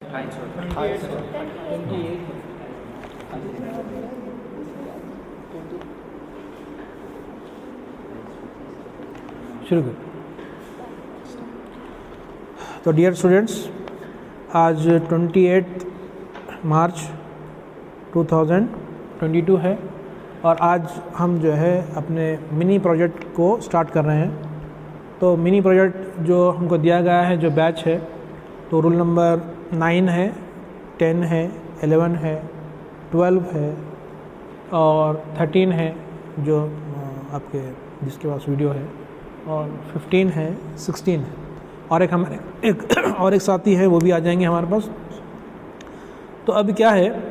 शुरू कर। तो डियर स्टूडेंट्स, आज 28 मार्च 2022 है और आज हम जो है अपने मिनी प्रोजेक्ट को स्टार्ट कर रहे हैं। तो मिनी प्रोजेक्ट जो हमको दिया गया है, जो बैच है, तो रोल नंबर 9 है, 10 है, 11 है, 12 है और 13 है जो आपके जिसके पास वीडियो है, और 15 है, 16 है और एक साथी है, वो भी आ जाएंगे हमारे पास। तो अब क्या है,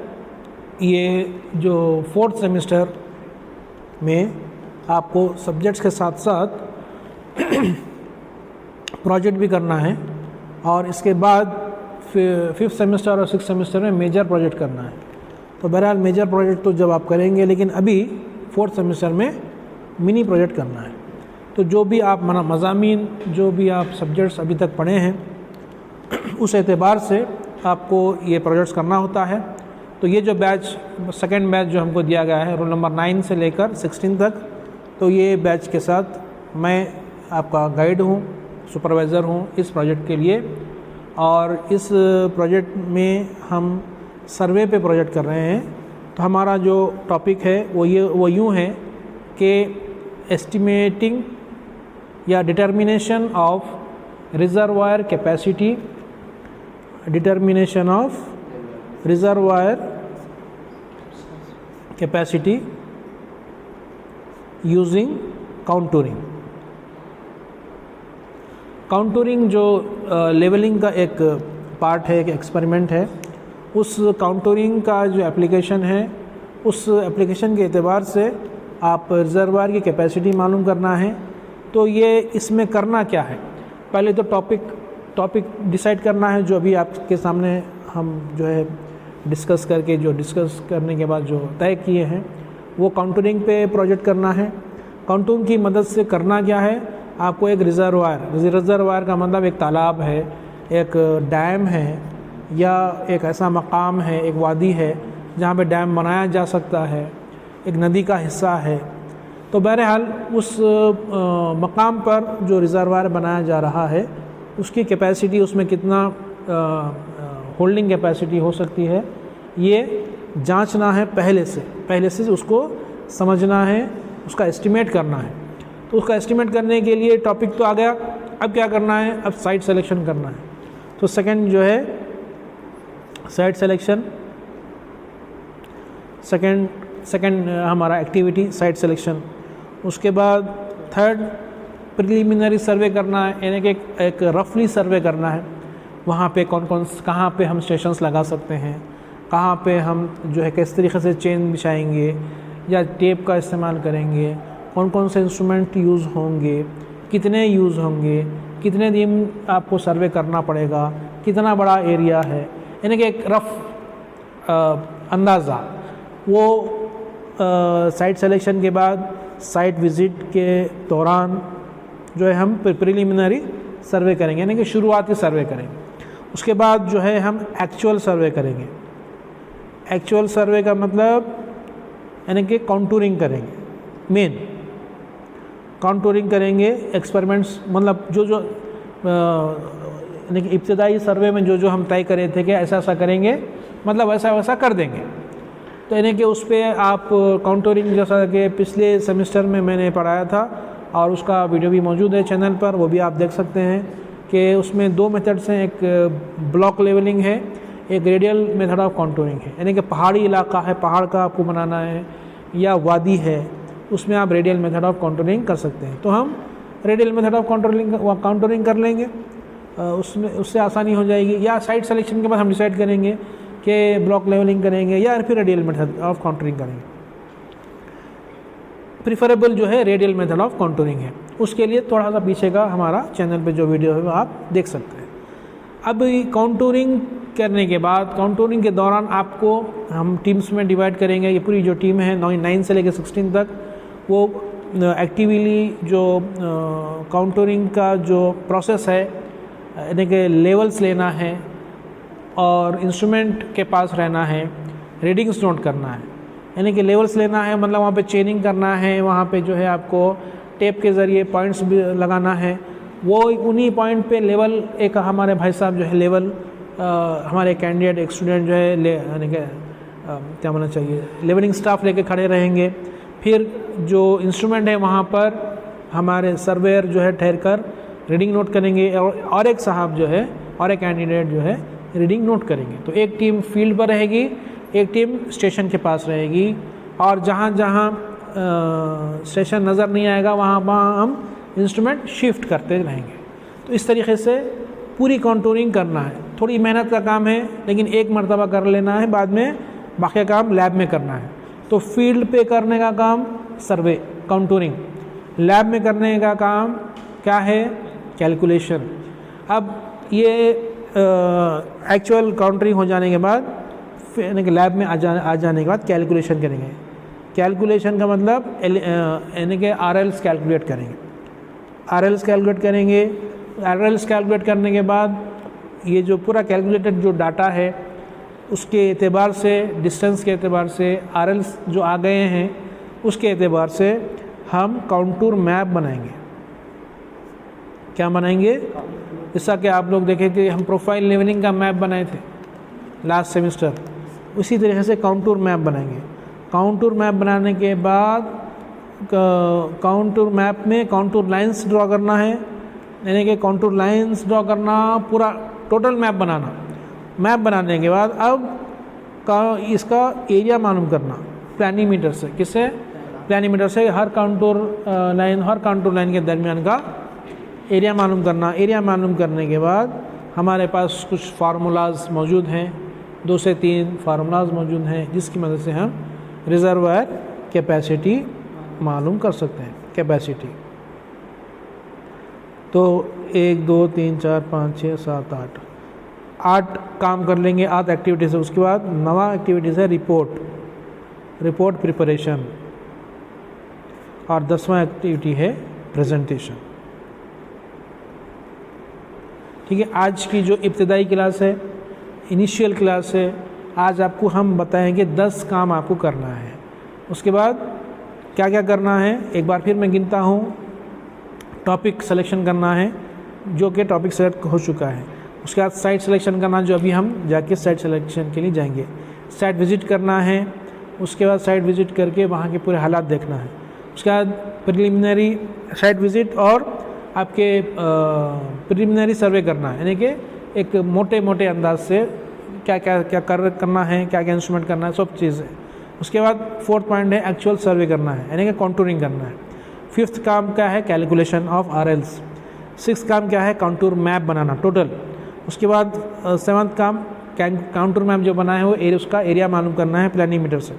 ये जो 4th सेमेस्टर में आपको सब्जेक्ट्स के साथ साथ प्रोजेक्ट भी करना है और इसके बाद 5th सेमेस्टर और 6th सेमेस्टर में मेजर प्रोजेक्ट करना है। तो बहरहाल मेजर प्रोजेक्ट तो जब आप करेंगे, लेकिन अभी 4th सेमेस्टर में मिनी प्रोजेक्ट करना है। तो जो भी आप मज़ामीन, जो भी आप सब्जेक्ट्स अभी तक पढ़े हैं, उस एतबार से आपको ये प्रोजेक्ट्स करना होता है। तो ये जो बैच, सेकेंड बैच जो हमको दिया गया है, रोल नंबर 9 से लेकर 16 तक, तो ये बैच के साथ मैं आपका गाइड हूँ, सुपरवाइज़र हूँ इस प्रोजेक्ट के लिए। और इस प्रोजेक्ट में हम सर्वे पे प्रोजेक्ट कर रहे हैं। तो हमारा जो टॉपिक है वो यूँ है कि एस्टिमेटिंग या determination of reservoir capacity, determination of reservoir capacity using contouring. Contouring जो लेवलिंग का एक पार्ट है, एक एक्सपेरिमेंट है, उस काउंटूरिंग का जो एप्लीकेशन है, उस एप्लीकेशन के एतबार से आप रिजर्वायर की कैपेसिटी मालूम करना है। तो ये इसमें करना क्या है, पहले तो टॉपिक डिसाइड करना है, जो अभी आपके सामने हम जो है डिस्कस करने के बाद जो तय किए हैं, वो काउंटूरिंग पे प्रोजेक्ट करना है। काउंटूरिंग की मदद से करना क्या है, आपको एक रिजर्वायर का मतलब एक तालाब है, एक डैम है, या एक ऐसा मकाम है, एक वादी है जहाँ पे डैम बनाया जा सकता है, एक नदी का हिस्सा है। तो बहरहाल उस मकाम पर जो रिजर्वायर बनाया जा रहा है, उसकी कैपेसिटी, उसमें कितना होल्डिंग कैपेसिटी हो सकती है, ये जांचना है पहले से उसको समझना है, उसका एस्टिमेट करना है। तो उसका एस्टिमेट करने के लिए टॉपिक तो आ गया, अब क्या करना है, अब साइट सिलेक्शन करना है। तो सेकंड जो है साइट सिलेक्शन, सेकंड हमारा एक्टिविटी साइट सिलेक्शन। उसके बाद थर्ड प्रिलिमिनरी सर्वे करना है, यानी कि एक रफली सर्वे करना है, वहाँ पे कहाँ पे हम स्टेशंस लगा सकते हैं, कहाँ पे हम जो है किस तरीके से चेन बिछाएंगे या टेप का इस्तेमाल करेंगे, कौन कौन से इंस्ट्रूमेंट यूज़ होंगे, कितने यूज़ होंगे, कितने दिन आपको सर्वे करना पड़ेगा, कितना बड़ा एरिया है, यानी कि एक रफ अंदाज़ा। वो साइट सिलेक्शन के बाद साइट विज़िट के दौरान जो है हम प्रिलिमिनरी सर्वे करेंगे, यानी कि शुरुआती सर्वे करेंगे। उसके बाद जो है हम एक्चुअल सर्वे करेंगे। एक्चुअल सर्वे का मतलब यानी कि काउंटूरिंग करेंगे, मेन काउंटूरिंग करेंगे, एक्सपेरिमेंट्स, मतलब जो यानी कि इब्तदाई सर्वे में जो हम तय करे थे कि ऐसा करेंगे, मतलब वैसा कर देंगे। तो यानी कि उस पर आप काउंटूरिंग, जैसा कि पिछले सेमेस्टर में मैंने पढ़ाया था और उसका वीडियो भी मौजूद है चैनल पर, वो भी आप देख सकते हैं कि उसमें 2 मेथड्स हैं, एक ब्लॉक लेवलिंग है, एक रेडियल मेथड ऑफ काउंटूरिंग है। यानी कि पहाड़ी इलाका है, पहाड़ का आपको बनाना है, या वादी है, उसमें आप रेडियल मेथड ऑफ काउंटूरिंग कर सकते हैं। तो हम रेडियल मेथड ऑफ काउंटूरिंग कर लेंगे, उससे आसानी हो जाएगी। या साइट सिलेक्शन के बाद हम डिसाइड करेंगे कि ब्लॉक लेवलिंग करेंगे या फिर रेडियल मेथड ऑफ काउंटूरिंग करेंगे। प्रिफरेबल जो है रेडियल मेथड ऑफ काउंटूरिंग है। उसके लिए थोड़ा सा पीछे का हमारा चैनल पे जो वीडियो है वो आप देख सकते हैं। अब काउंटूरिंग करने के बाद, काउंटूरिंग के दौरान आपको हम टीम्स में डिवाइड करेंगे। ये पूरी जो टीम है 9 से लेकर 16 तक, वो एक्टिवली जो काउंटूरिंग का जो प्रोसेस है, यानी कि लेवल्स लेना है और इंस्ट्रूमेंट के पास रहना है, रीडिंग्स नोट करना है, यानी कि लेवल्स लेना है, मतलब वहाँ पे चेनिंग करना है, वहाँ पे जो है आपको टेप के ज़रिए पॉइंट्स भी लगाना है, वो उन्हीं पॉइंट पे लेवल एक हमारे भाई साहब जो है लेवल हमारे कैंडिडेट एक स्टूडेंट जो है यानी कि क्या बोलना चाहिए लेवलिंग स्टाफ लेके खड़े रहेंगे। फिर जो इंस्ट्रूमेंट है वहाँ पर हमारे सर्वेयर जो है ठहर कर रीडिंग नोट करेंगे और एक साहब जो है और एक कैंडिडेट जो है रीडिंग नोट करेंगे। तो एक टीम फील्ड पर रहेगी, एक टीम स्टेशन के पास रहेगी, और जहाँ जहाँ स्टेशन नज़र नहीं आएगा वहाँ हम इंस्ट्रूमेंट शिफ्ट करते रहेंगे। तो इस तरीके से पूरी कॉन्टूरिंग करना है। थोड़ी मेहनत का काम है, लेकिन एक मरतबा कर लेना है, बाद में बाकी काम लैब में करना है। तो फील्ड पे करने का काम सर्वे काउंटरिंग, लैब में करने का काम क्या है कैलकुलेशन। अब ये एक्चुअल काउंटरिंग हो जाने के बाद यानी कि लैब में आ जाने के बाद कैलकुलेशन करेंगे। कैलकुलेशन का मतलब यानी कि RLs कैलकुलेट करेंगे, RLs कैलकुलेट करेंगे। RLs कैलकुलेट करने के बाद ये जो पूरा कैलकुलेटेड जो डाटा है उसके एतबार से, डिस्टेंस के एतबार से, RLs जो आ गए हैं उसके एतबार से हम काउंटूर मैप बनाएंगे। क्या बनाएंगे? जैसा कि आप लोग देखें कि हम प्रोफाइल लेवलिंग का मैप बनाए थे लास्ट सेमेस्टर, उसी तरीके से काउंटूर मैप बनाएंगे। काउंटूर मैप बनाने के बाद काउंटूर मैप में काउंटूर लाइंस ड्रॉ करना है, यानी कि काउंटूर लाइंस ड्रॉ करना, पूरा टोटल मैप बनाना। मैप बनाने के बाद अब इसका एरिया मालूम करना प्लानीमीटर से। किससे? प्लानीमीटर से हर काउंटूर लाइन के दरमियान का एरिया मालूम करना। एरिया मालूम करने के बाद हमारे पास कुछ फार्मूलाज मौजूद हैं, 2 से 3 फार्मूलाज मौजूद हैं, जिसकी मदद से हम रिजर्वायर कैपेसिटी मालूम कर सकते हैं। कैपेसिटी तो 1 2 3 4 5 6 7 8 काम कर लेंगे, 8 एक्टिविटीज़ है। उसके बाद 9वां एक्टिविटीज़ है रिपोर्ट प्रिपरेशन, और 10वां एक्टिविटी है प्रेजेंटेशन। ठीक है, आज की जो इब्तिदाई क्लास है, इनिशियल क्लास है, आज आपको हम बताएंगे 10 काम आपको करना है। उसके बाद क्या क्या करना है एक बार फिर मैं गिनता हूँ। टॉपिक सिलेक्शन करना है, जो कि टॉपिक सेलेक्ट हो चुका है। उसके बाद साइट सिलेक्शन करना, जो अभी हम जाके साइट सिलेक्शन के लिए जाएंगे। साइट विज़िट करना है, उसके बाद साइट विज़िट करके वहाँ के पूरे हालात देखना है। उसके बाद प्रिलिमिनरी साइट विज़िट और आपके प्रिलिमिनरी सर्वे करना है, यानी कि एक मोटे मोटे अंदाज से क्या करना है, क्या इंस्ट्रूमेंट करना है, सब चीज़ें। उसके बाद 4th पॉइंट है एक्चुअल सर्वे करना है, यानी कि कॉन्टूरिंग करना है। 5th काम क्या है कैलकुलेशन ऑफ RLs। 6th काम क्या है काउंटूर मैप बनाना टोटल। उसके बाद 7th काम काउंटूर मैप जो बनाए हो उसका एरिया मालूम करना है प्लानीमीटर से।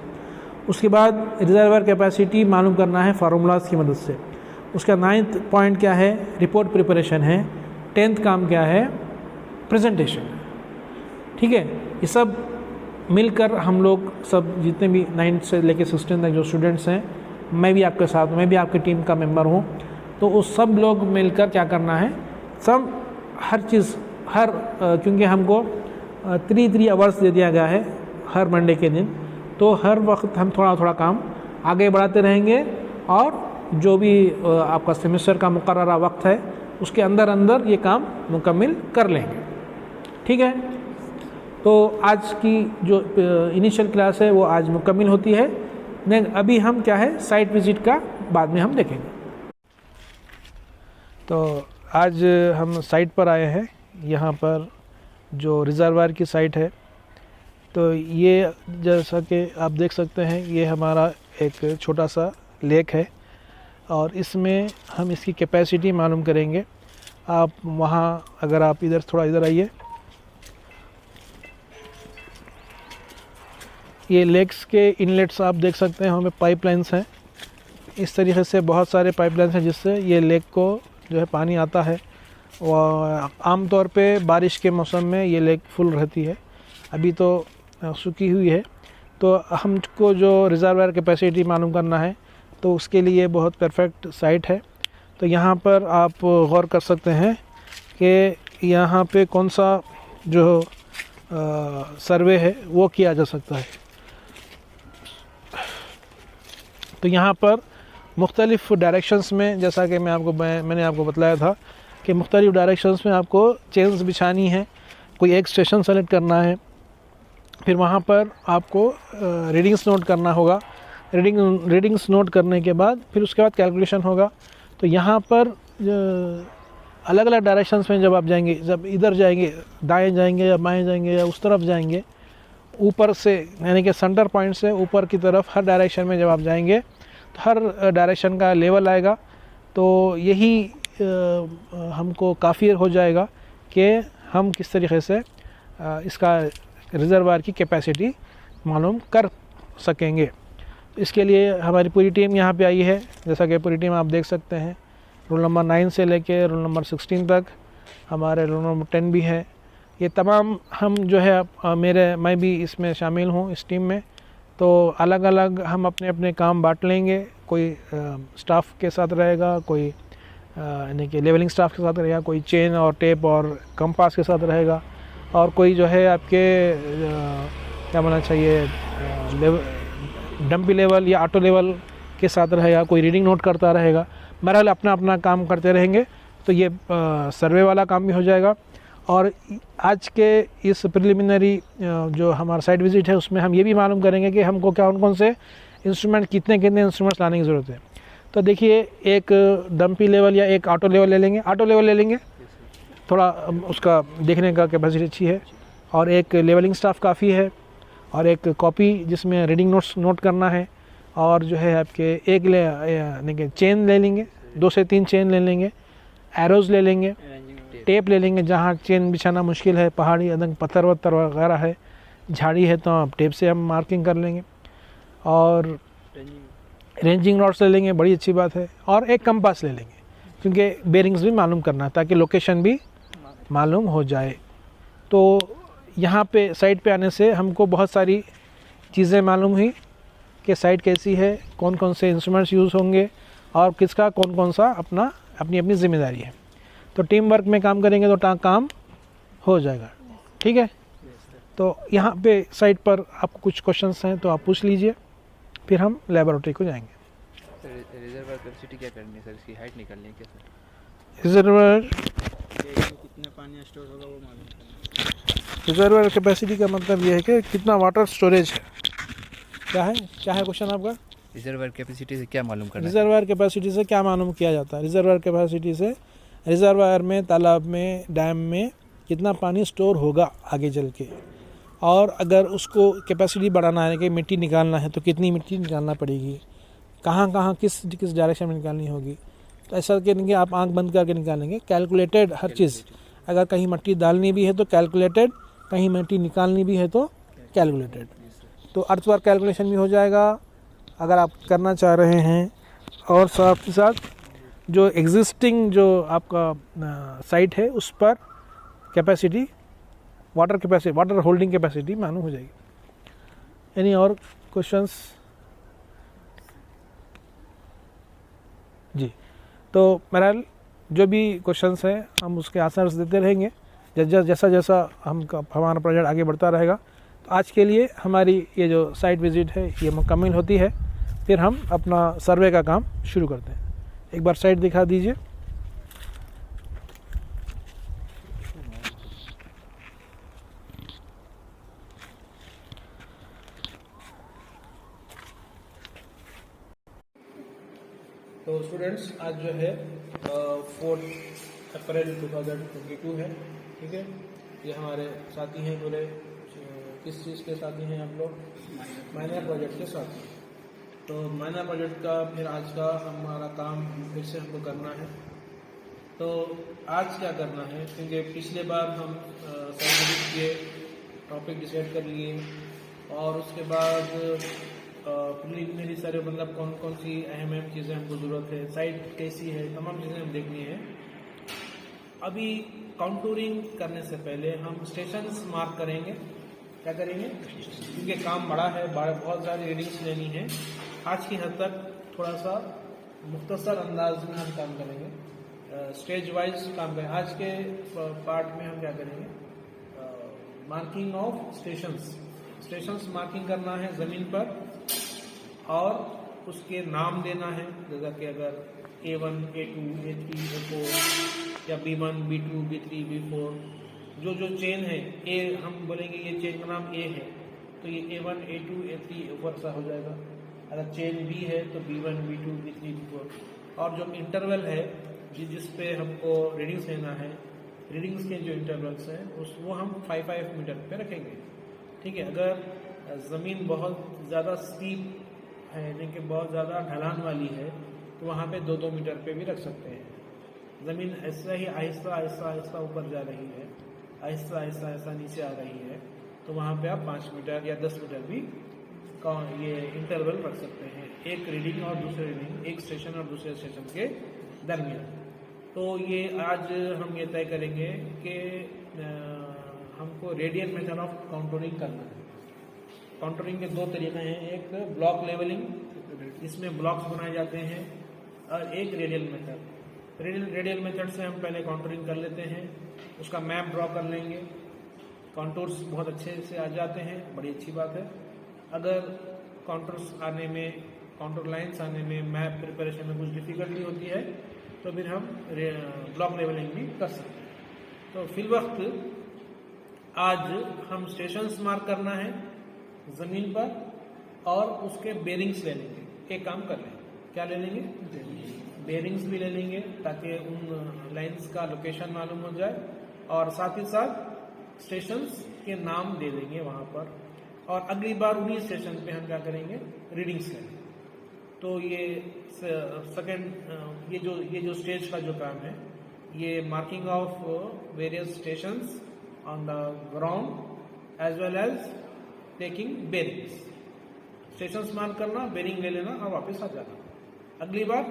उसके बाद रिजर्वायर कैपेसिटी मालूम करना है फार्मूलाज की मदद से। उसका 9th पॉइंट क्या है रिपोर्ट प्रिपरेशन है। 10th काम क्या है प्रेजेंटेशन। ठीक है, ये सब मिलकर हम लोग सब जितने भी 9th से लेकर 16th तक जो स्टूडेंट्स हैं, मैं भी आपके साथ, मैं भी आपकी टीम का मेंबर हूँ, तो उस सब लोग मिलकर क्या करना है, सब हर चीज़ क्योंकि हमको 3 आवर्स दे दिया गया है हर मंडे के दिन, तो हर वक्त हम थोड़ा थोड़ा काम आगे बढ़ाते रहेंगे, और जो भी आपका सेमेस्टर का मुकर्ररा वक्त है उसके अंदर ये काम मुकम्मल कर लेंगे। ठीक है, तो आज की जो इनिशियल क्लास है वो आज मुकम्मल होती है। नहीं, अभी हम क्या है साइट विज़िट का बाद में हम देखेंगे। तो आज हम साइट पर आए हैं, यहाँ पर जो रिजर्वायर की साइट है। तो ये जैसा कि आप देख सकते हैं, ये हमारा एक छोटा सा लेक है, और इसमें हम इसकी कैपेसिटी मालूम करेंगे। आप वहाँ अगर आप थोड़ा इधर आइए, ये लेक्स के इनलेट्स आप देख सकते हैं, हमें पाइपलाइंस हैं। इस तरीके से बहुत सारे पाइपलाइंस हैं जिससे ये लेक को जो है पानी आता है। और आमतौर पे बारिश के मौसम में ये लेक फुल रहती है, अभी तो सूखी हुई है। तो हमको जो रिजर्वायर कैपेसिटी मालूम करना है, तो उसके लिए बहुत परफेक्ट साइट है। तो यहाँ पर आप गौर कर सकते हैं कि यहाँ पे कौन सा जो सर्वे है वो किया जा सकता है। तो यहाँ पर मुख्तलिफ़ डायरेक्शंस में, जैसा कि मैंने आपको बतलाया था कि मुख्तलिफ़ डायरेक्शंस में आपको चेन्स बिछानी है। कोई एक स्टेशन सेलेक्ट करना है, फिर वहाँ पर आपको रीडिंग्स नोट करना होगा। रीडिंग्स नोट करने के बाद फिर उसके बाद कैलकुलेशन होगा। तो यहाँ पर अलग अलग डायरेक्शंस में जब आप जाएंगे, जब इधर जाएंगे, दाएं जाएंगे या बाएं जाएंगे या उस तरफ जाएंगे, ऊपर से यानी कि सेंटर पॉइंट से ऊपर की तरफ हर डायरेक्शन में जब आप जाएंगे तो हर डायरेक्शन का लेवल आएगा। तो यही हमको काफ़ी हो जाएगा कि हम किस तरीके से इसका रिजर्वायर की कैपेसिटी मालूम कर सकेंगे। इसके लिए हमारी पूरी टीम यहाँ पे आई है। जैसा कि पूरी टीम आप देख सकते हैं, रोल नंबर 9 से लेके रोल नंबर 16 तक, हमारे रोल नंबर 10 भी है। ये तमाम हम जो है मैं भी इसमें शामिल हूँ इस टीम में। तो अलग अलग हम अपने अपने काम बांट लेंगे। कोई स्टाफ के साथ रहेगा, कोई यानी कि लेवलिंग स्टाफ के साथ रहेगा, कोई चेन और टेप और कंपास के साथ रहेगा, और कोई जो है आपके क्या बोलना चाहिए डंपी लेवल या ऑटो लेवल के साथ रहेगा, कोई रीडिंग नोट करता रहेगा। बहरहाल अपना अपना काम करते रहेंगे। तो ये सर्वे वाला काम भी हो जाएगा। और आज के इस प्रिलिमिनरी जो हमारा साइट विज़िट है उसमें हम ये भी मालूम करेंगे कि हमको कौन से इंस्ट्रूमेंट, कितने इंस्ट्रूमेंट्स लाने की ज़रूरत है। तो देखिए, एक डंपी लेवल या एक ऑटो लेवल ले लेंगे, थोड़ा उसका देखने का कैपेसिटी अच्छी है, और एक लेवलिंग स्टाफ काफ़ी है, और एक कॉपी जिसमें रीडिंग नोट करना है, और जो है आपके एक यानी कि चेन ले लेंगे, 2 से 3 चेन ले लेंगे, एरोज़ ले लेंगे, टेप ले लेंगे जहाँ चेन बिछाना मुश्किल है, पहाड़ी अदंग पत्थर वत्थर वगैरह है, झाड़ी है, तो आप टेप से हम मार्किंग कर लेंगे। और रेंजिंग रॉड्स ले लेंगे, बड़ी अच्छी बात है, और एक कंपास ले लेंगे क्योंकि बेरिंग्स भी मालूम करना है ताकि लोकेशन भी मालूम हो जाए। तो यहाँ पे साइट पे आने से हमको बहुत सारी चीज़ें मालूम हुई कि साइट कैसी है, कौन कौन से इंस्ट्रूमेंट्स यूज़ होंगे, और किसका कौन सा अपनी जिम्मेदारी है। तो टीम वर्क में काम करेंगे तो काम हो जाएगा। ठीक है। तो यहाँ पे साइट पर आपको कुछ क्वेश्चंस हैं तो आप पूछ लीजिए, फिर हम लेबोरेटरी को जाएंगे। रिजर्वायर कैपेसिटी क्या करनी है सर? इसकी हाइट निकालनी है क्या सर? रिजर्वायर कितना पानी स्टोर होगा वो मालूम करना। रिजर्वायर कैपेसिटी का मतलब ये है कि कितना वाटर स्टोरेज है। क्या है क्वेश्चन आपका? रिजर्वायर कैपेसिटी से क्या मालूम करना है? रिजर्वायर कैपेसिटी से क्या मालूम किया जाता है? रिजर्वायर कैपेसिटी से रिजर्वायर में, तालाब में, डैम में कितना पानी स्टोर होगा आगे चल के, और अगर उसको कैपेसिटी बढ़ाना है कि मिट्टी निकालना है तो कितनी मिट्टी निकालना पड़ेगी, कहाँ किस डायरेक्शन में निकालनी होगी। तो ऐसा करेंगे, आप आंख बंद करके निकालेंगे, कैलकुलेटेड हर चीज़। अगर कहीं मिट्टी डालनी भी है तो कैलकुलेटेड, कहीं मिट्टी निकालनी भी है तो कैलकुलेटेड। तो अर्थवर्क कैलकुलेशन भी हो जाएगा अगर आप करना चाह रहे हैं। और साथ ही साथ जो एग्जिस्टिंग जो आपका साइट है उस पर कैपेसिटी, वाटर होल्डिंग कैपेसिटी मालूम हो जाएगी। एनी और क्वेश्चंस? जी, तो बहरहाल जो भी क्वेश्चंस हैं हम उसके आंसर्स देते रहेंगे जैसा हमारा प्रोजेक्ट आगे बढ़ता रहेगा। तो आज के लिए हमारी ये जो साइट विज़िट है ये मुकम्मल होती है, फिर हम अपना सर्वे का काम शुरू करते हैं। एक बार साइट दिखा दीजिए। तो स्टूडेंट्स, आज जो है 4 अप्रैल 2022 है। ठीक है। ये हमारे साथी हैं पूरे, किस चीज़ के साथी हैं आप लोग? माइनर प्रोजेक्ट के साथी। तो माइनर प्रोजेक्ट का फिर आज का हमारा काम फिर से हमको करना है। तो आज क्या करना है, क्योंकि पिछले बार हम साइंटिफिक के टॉपिक डिसाइड कर लिए, और उसके बाद प्रिलिमिनरी सारे मतलब कौन सी अहम चीज़ें हमको ज़रूरत है, साइट कैसी है, तमाम चीज़ें हम देखनी है। अभी काउंटूरिंग करने से पहले हम स्टेशंस मार्क करेंगे। क्या करेंगे? क्योंकि काम बड़ा है, बहुत सारी रीडिंग्स लेनी है। आज की हद तक थोड़ा सा मुख्तसर अंदाज में हम काम करेंगे, स्टेज वाइज काम करेंगे। आज के पार्ट में हम क्या करेंगे, मार्किंग ऑफ स्टेशंस मार्किंग करना है ज़मीन पर और उसके नाम देना है, जैसा कि अगर A1, A2, A3, A4 या B1, B2, B3, B4 जो चेन है, ए हम बोलेंगे ये चेन का नाम A है तो ये A1, A2, A3, A4 सा हो जाएगा। अगर चेन B है तो B1, B2, B3, B4 और जो इंटरवल है जिस पे हमको रीडिंग्स लेना है, रीडिंग्स के जो इंटरवल्स हैं वो हम 5-5 मीटर पे रखेंगे। ठीक है, अगर ज़मीन बहुत ज़्यादा स्टीप है यानी कि बहुत ज़्यादा ढलान वाली है तो वहाँ पे 2-2 मीटर पे भी रख सकते हैं। ज़मीन ऐसा ही आहिस्ता ऊपर जा रही है, आहिस्ता नीचे आ रही है तो वहाँ पे आप 5 मीटर या 10 मीटर भी ये इंटरवल रख सकते हैं, एक रीडिंग और दूसरे रीडिंग, एक स्टेशन और दूसरे स्टेशन के दरमियान। तो ये आज हम ये तय करेंगे कि हमको रेडियल मेथड ऑफ काउंटरिंग करना है। काउंटरिंग के 2 तरीके हैं, एक ब्लॉक लेवलिंग इसमें ब्लॉक्स बनाए जाते हैं और एक रेडियल मेथड। रेडियल मेथड से हम पहले काउंटरिंग कर लेते हैं, उसका मैप ड्रॉ कर लेंगे, कॉन्टूर्स बहुत अच्छे से आ जाते हैं, बड़ी अच्छी बात है। अगर कॉन्टूर्स आने में, कॉन्टूर लाइन्स आने में, मैप प्रिपरेशन में कुछ डिफ़िकल्टी होती है तो फिर हम ब्लॉक लेवलिंग भी कर सकते हैं। तो फिल वक्त आज हम स्टेशंस मार्क करना है ज़मीन पर और उसके बेरिंग्स ले लेंगे। एक काम कर लें, क्या ले लेंगे? बेरिंग्स भी ले लेंगे ताकि उन लाइन्स का लोकेशन मालूम हो जाए और साथ ही साथ स्टेशंस के नाम दे देंगे वहाँ पर। और अगली बार उन्हीं स्टेशन पे हम क्या करेंगे? रीडिंग्स लेंगे। तो ये सेकेंड ये जो स्टेज का जो काम है, ये marking of various stations on the ground as well as taking bearings. Stations mark करना, बेरिंग ले लेना और वापस आ जाना। अगली बार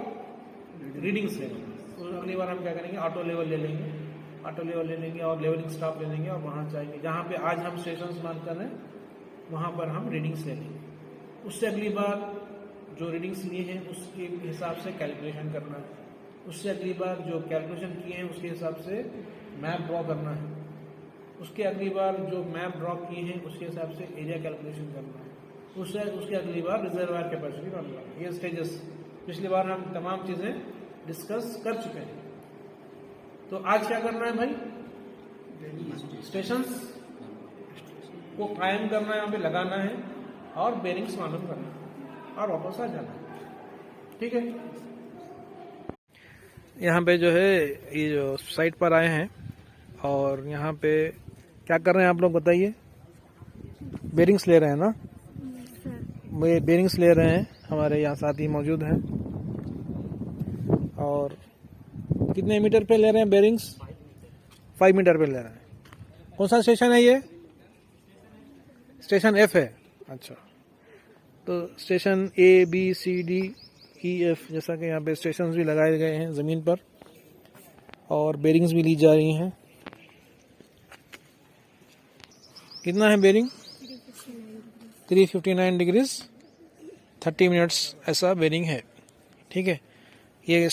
रीडिंग्स लेना। तो अगली बार हम क्या करेंगे? ऑटो लेवल ले लेंगे और लेवलिंग स्टॉप ले लेंगे और वहाँ जाएंगे जहाँ पे आज हम स्टेशंस मार्क कर रहे हैं वहाँ पर हम रीडिंग्स ले लेंगे। उससे अगली बार जो रीडिंग्स लिए हैं उसके हिसाब से कैलकुलेशन करना है, उससे अगली बार जो कैलकुलेशन किए हैं उसके हिसाब से मैप ड्रॉ करना है, उसके अगली बार जो मैप ड्रॉ किए हैं उसके हिसाब से एरिया कैलकुलेशन करना है, उसके अगली बार रिजर्वायर कैपेसिटी करना है। ये स्टेजेस पिछली बार हम तमाम चीज़ें डिस्कस कर चुके हैं। तो आज क्या करना है भाई? स्टेशंस को कायम करना है, यहाँ पे लगाना है और बेरिंग्स मालूम करना है और वापस आ जाना है। ठीक है, यहाँ पे जो है ये जो साइट पर आए हैं और यहाँ पे क्या कर रहे हैं आप लोग बताइए? बेरिंग्स ले रहे हैं ना? वे बेरिंग्स ले रहे हैं, हमारे यहाँ साथी मौजूद हैं। और कितने मीटर पे ले रहे हैं बेरिंग्स? 5 मीटर पे ले रहे हैं। कौन सा स्टेशन है ये? स्टेशन F है। अच्छा, तो station A, B, C, D, E, F जैसा कि यहाँ पे स्टेशन भी लगाए गए हैं ज़मीन पर और बेरिंग्स भी ली जा रही हैं। कितना है बेरिंग? 359 डिग्रीज 30 मिनट्स ऐसा बेरिंग है। ठीक है, ये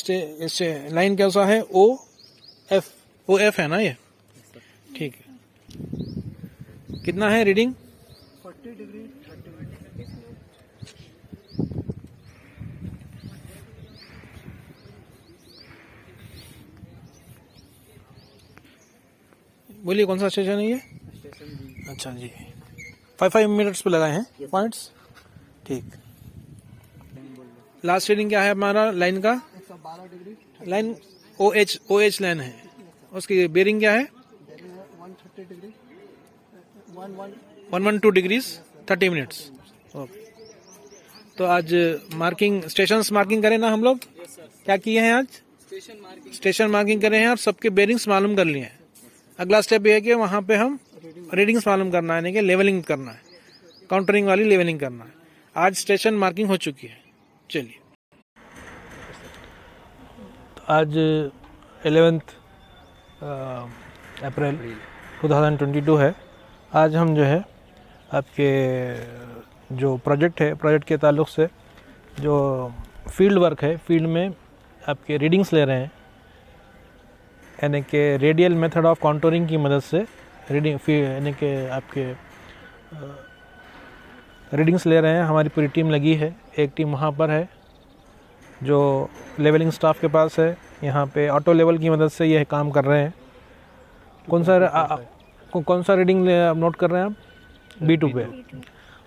लाइन कैसा है? O F है ना ये? ठीक है, कितना है रीडिंग? 40 degree 30 minute. बोलिए कौन सा स्टेशन है ये? अच्छा जी, 5 मिनट्स पे लगाए हैं पॉइंट्स। ठीक, लास्ट रीडिंग क्या है हमारा लाइन का? 112 डिग्री। लाइन OH लाइन है, उसकी बेरिंग क्या है? 130 डिग्री 112 डिग्रीज 30 मिनट्स। ओके, तो आज स्टेशंस मार्किंग करें ना हम लोग? क्या किए हैं आज? स्टेशन मार्किंग करे हैं और सबके बेरिंग्स मालूम कर लिए हैं। अगला स्टेप ये है कि वहाँ पे हम रीडिंग्स मालूम करना है, यानी कि लेवलिंग करना है, काउंटरिंग वाली लेवलिंग करना है। आज स्टेशन मार्किंग हो चुकी है। चलिए, आज 11 अप्रैल 2022 है। आज हम जो है आपके जो प्रोजेक्ट है, प्रोजेक्ट के ताल्लुक़ से जो फील्ड वर्क है, फील्ड में आपके रीडिंग्स ले रहे हैं, यानी कि रेडियल मेथड ऑफ काउंटरिंग की मदद से रीडिंग यानी कि आपके रीडिंग्स ले रहे हैं। हमारी पूरी टीम लगी है, एक टीम वहाँ पर है जो लेवलिंग स्टाफ के पास है, यहाँ पे ऑटो लेवल की मदद से यह काम कर रहे हैं। कौन सा रीडिंग नोट कर रहे हैं आप? B2 पे।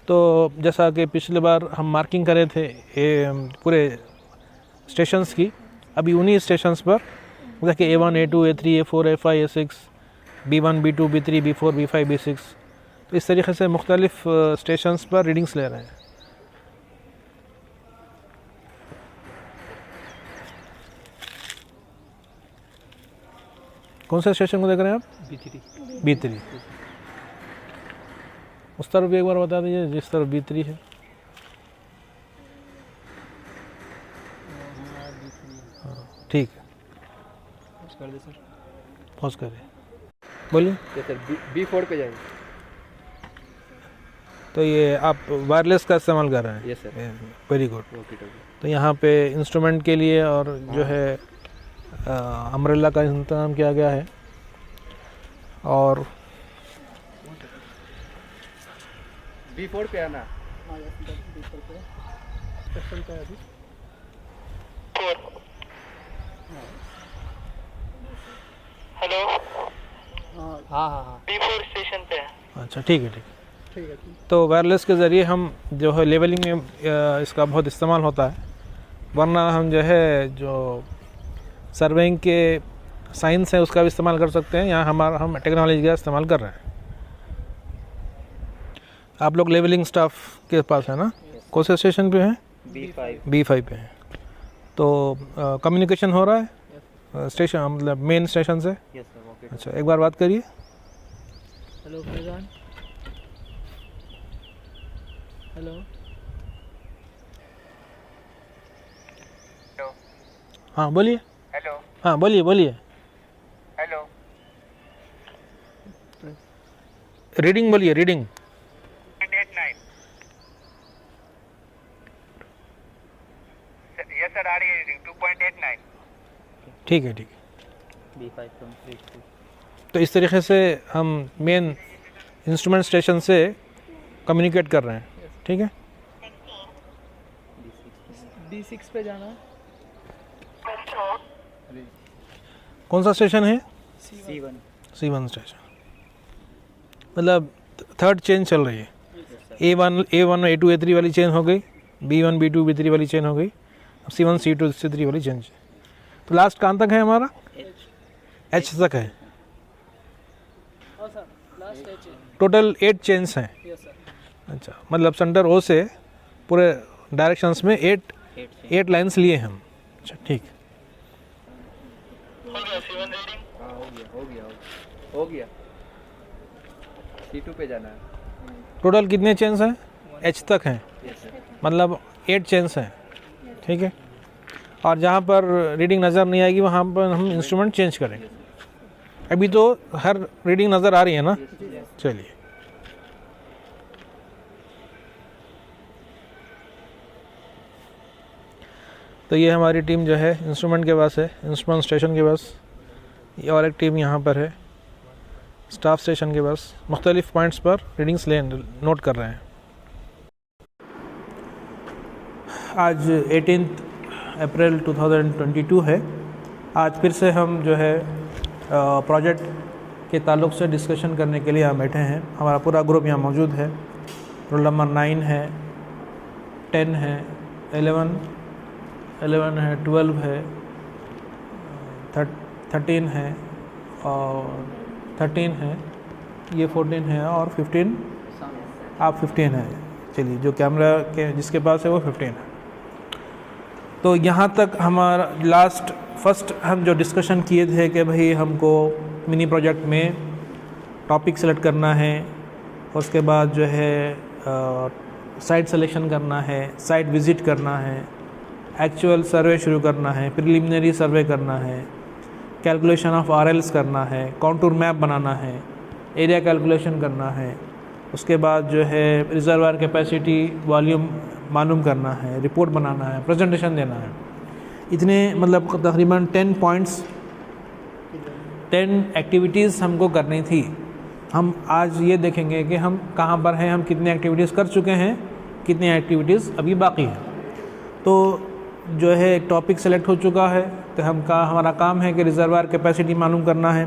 तो जैसा कि पिछले बार हम मार्किंग करे थे पूरे स्टेशंस की, अभी उन्हीं स्टेशंस पर देखिए A1, A2, A3, A4, A5, A6, B1, B2, B3, B4, B5, B6, तो इस तरीके से मुख्तलिफ स्टेशंस पर रीडिंग्स ले रहे हैं। कौन सा स्टेशन को देख रहे हैं आप? B3। उस तरफ भी एक बार बता दीजिए जिस तरफ B3 है। हाँ, ठीक है, कर दे सर। पॉज करिए, बोलिए। सर B4 पे जाएंगे। तो ये आप वायरलेस का इस्तेमाल कर रहे हैं? Yes sir. Very good. Okay. तो यहाँ पे इंस्ट्रूमेंट के लिए और जो है अम्ब्रेला का इंतजाम किया गया है। और B4 पे आना। हेलो। हाँ। B4 स्टेशन पे है। अच्छा, ठीक है। तो वायरलेस के ज़रिए हम जो है लेवलिंग में इसका बहुत इस्तेमाल होता है, वरना हम जो है जो सर्वेइंग के साइंस है उसका भी इस्तेमाल कर सकते हैं। यहाँ हम टेक्नोलॉजी का इस्तेमाल कर रहे हैं। आप लोग लेवलिंग स्टाफ के पास है ना? कौन से स्टेशन पे हैं? B5 पे हैं। तो कम्युनिकेशन हो रहा है स्टेशन, मतलब मेन स्टेशन से? Yes sir. ओके। अच्छा, एक बार बात करिए। हेलो फैजान। हेलो। हाँ बोलिए। हेलो। हाँ बोलिए। हेलो। रीडिंग बोलिए, रीडिंग। 2.89। यस सर, आ रही है रीडिंग 2.89। ठीक है। B5 complete. तो इस तरीके से हम मेन इंस्ट्रूमेंट स्टेशन से कम्युनिकेट कर रहे हैं। ठीक है। B6 पे जाना। कौन सा स्टेशन है? C1 station. मतलब थर्ड चेन चल रही है। A1, A2, A3 वाली चेन हो गई, B1, B2, B3 वाली चेन हो गई, अब C1, C2, C3 वाली चेन। तो लास्ट कहाँ तक है हमारा? H तक है। टोटल 8 चेन्स हैं। अच्छा, मतलब सेंटर O से पूरे डायरेक्शंस में 8 लाइंस लिए हम। अच्छा, ठीक। हो गया। C2 पे जाना है। टोटल कितने चेन्स हैं? H तक हैं, यस सर। मतलब 8 चेन्स हैं। ठीक है। और जहाँ पर रीडिंग नज़र नहीं आएगी वहाँ पर हम इंस्ट्रूमेंट चेंज करेंगे। अभी तो हर रीडिंग नज़र आ रही है ना? चलिए। तो ये हमारी टीम जो है इंस्ट्रूमेंट के पास है, इंस्ट्रूमेंट स्टेशन के पास। ये और एक टीम यहाँ पर है स्टाफ स्टेशन के पास, मुख्तलिफ पॉइंट्स पर रीडिंग्स नोट कर रहे हैं। आज 18 अप्रैल 2022 है। आज फिर से हम जो है प्रोजेक्ट के ताल्लुक़ से डिस्कशन करने के लिए यहाँ बैठे हैं। हमारा पूरा ग्रुप यहाँ मौजूद है। रोल नंबर 9 है, 10 है, 11 है, 12 है, 13 है और 13 है, ये 14 है और 15, आप 15 है। चलिए, जो कैमरा के जिसके पास है वो 15 है। तो यहाँ तक हमारा फर्स्ट हम जो डिस्कशन किए थे कि भाई हमको मिनी प्रोजेक्ट में टॉपिक सेलेक्ट करना है, उसके बाद जो है साइट सिलेक्शन करना है, साइट विज़िट करना है, एक्चुअल सर्वे शुरू करना है, प्रिलिमिनरी सर्वे करना है, कैलकुलेशन ऑफ RLs करना है, कॉन्टूर मैप बनाना है, एरिया कैलकुलेशन करना है, उसके बाद जो है रिजर्वायर कैपेसिटी वॉल्यूम मालूम करना है, रिपोर्ट बनाना है, प्रेजेंटेशन देना है। इतने मतलब तकरीबन 10 पॉइंट्स, 10 एक्टिविटीज़ हमको करनी थी। हम आज ये देखेंगे कि हम कहाँ पर हैं, हम कितनी एक्टिविटीज़ कर चुके हैं, कितनी एक्टिविटीज़ अभी बाकी हैं। तो जो है एक टॉपिक सेलेक्ट हो चुका है, तो हमारा काम है कि रिजर्वायर कैपेसिटी मालूम करना है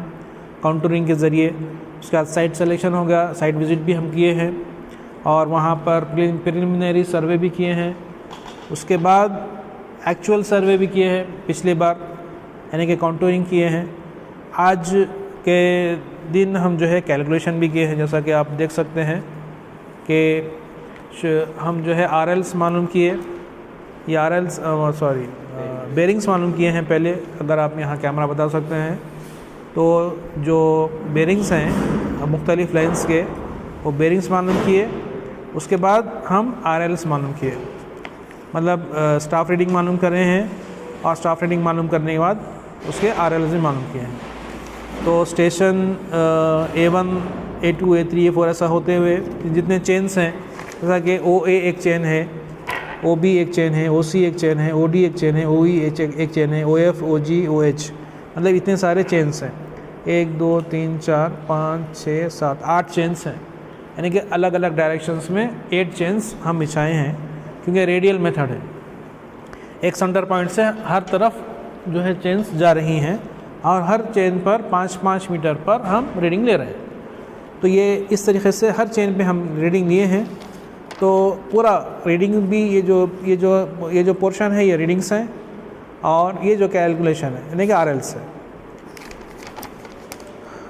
काउंटरिंग के ज़रिए। उसके बाद साइट सिलेक्शन हो गया, साइट विज़िट भी हम किए हैं और वहाँ पर प्रिलिमिनरी सर्वे भी किए हैं। उसके बाद एक्चुअल सर्वे भी किए हैं पिछली बार, यानी कि काउंटरिंग किए हैं। आज के दिन हम जो है कैलकुलेशन भी किए हैं, जैसा कि आप देख सकते हैं कि हम जो है RLs मालूम किए, ये RLs बेरिंग्स मालूम किए हैं पहले। अगर आप यहाँ कैमरा बता सकते हैं तो जो बेरिंग्स हैं मुख्तलिफ़ लेंस के, वो बेरिंग्स मालूम किए। उसके बाद हम RLs मालूम किए, मतलब स्टाफ रीडिंग मालूम कर रहे हैं, और स्टाफ रीडिंग मालूम करने के बाद उसके RLs भी मालूम किए हैं। तो station A1, A2, A3, A4 ऐसा होते हुए जितने चेन्स हैं, जैसा कि OA एक चेन है, OB एक चेन है, OC एक चेन है, OD एक चेन है, OE एक चेन है, OF, OG, OH, मतलब इतने सारे चेन्स हैं। 1 2 3 4 5 6 7 8 चेन्स हैं, यानी कि अलग अलग डायरेक्शंस में 8 चेन्स हम बिछाए हैं, क्योंकि रेडियल मेथड है। एक सेंटर पॉइंट से हर तरफ जो है चेन्स जा रही हैं और हर चेन पर 5-5 मीटर पर हम रीडिंग ले रहे हैं। तो ये इस तरीके से हर चेन पे हम रीडिंग लिए हैं। तो पूरा रीडिंग भी ये जो पोर्शन है ये रीडिंग्स हैं, और ये जो कैलकुलेशन है यानी कि RLs है।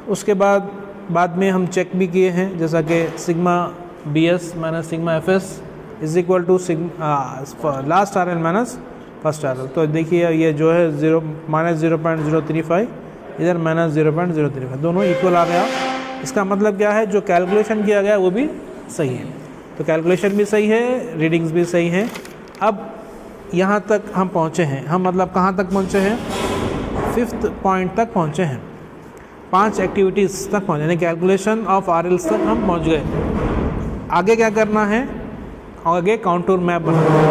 उसके बाद में हम चेक भी किए हैं, जैसा कि sigma BS minus sigma FS is equal to last RL minus first RL। तो देखिए ये जो है -0.035, इधर -0.035, दोनों इक्वल आ गया। इसका मतलब क्या है, जो कैलकुलेशन किया गया वो भी सही है। तो कैलकुलेशन भी सही है, रीडिंग्स भी सही हैं। अब यहाँ तक हम पहुँचे हैं, हम मतलब कहाँ तक पहुँचे हैं, 5th पॉइंट तक पहुँचे हैं, 5 एक्टिविटीज़ तक पहुँचे, यानी कैलकुलेशन ऑफ RLs तक हम पहुँच गए। आगे क्या करना है, आगे काउंटर मैप बनाना है।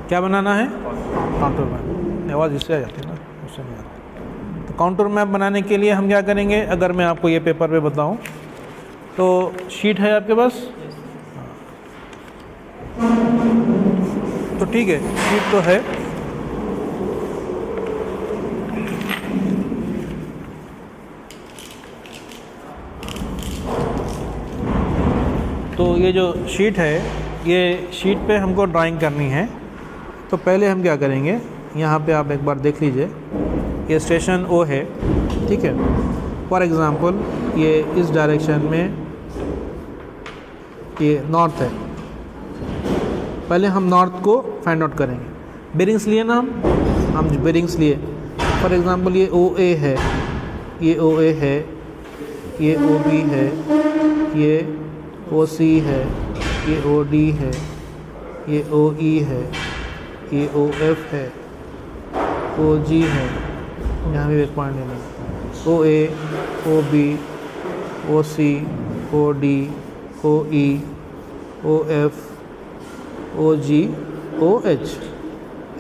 क्या बनाना है, काउंटर मैप। आवाज़ इससे आ जाती है ना, उससे नहीं आती। तो काउंटर मैप बनाने के लिए हम क्या करेंगे, अगर मैं आपको ये पेपर पे बताऊं, तो शीट है आपके पास, तो ठीक है, शीट तो है। तो ये जो शीट है, ये शीट पे हमको ड्राइंग करनी है। तो पहले हम क्या करेंगे, यहाँ पे आप एक बार देख लीजिए, ये स्टेशन O है, ठीक है। फॉर एग्ज़ाम्पल ये इस डायरेक्शन में ये नॉर्थ है, पहले हम नॉर्थ को फाइंड आउट करेंगे। बेरिंग्स लिए ना हम बेरिंग्स लिए। फॉर एग्ज़ाम्पल ये OA है, ये OA है, ये OB है, ये OC है, ये OD है, ये OE है, ये OF है, OG है, यहाँ भी एक पॉइंट लेना, OA, OB, OC, OD, OE, OF, OG, OH।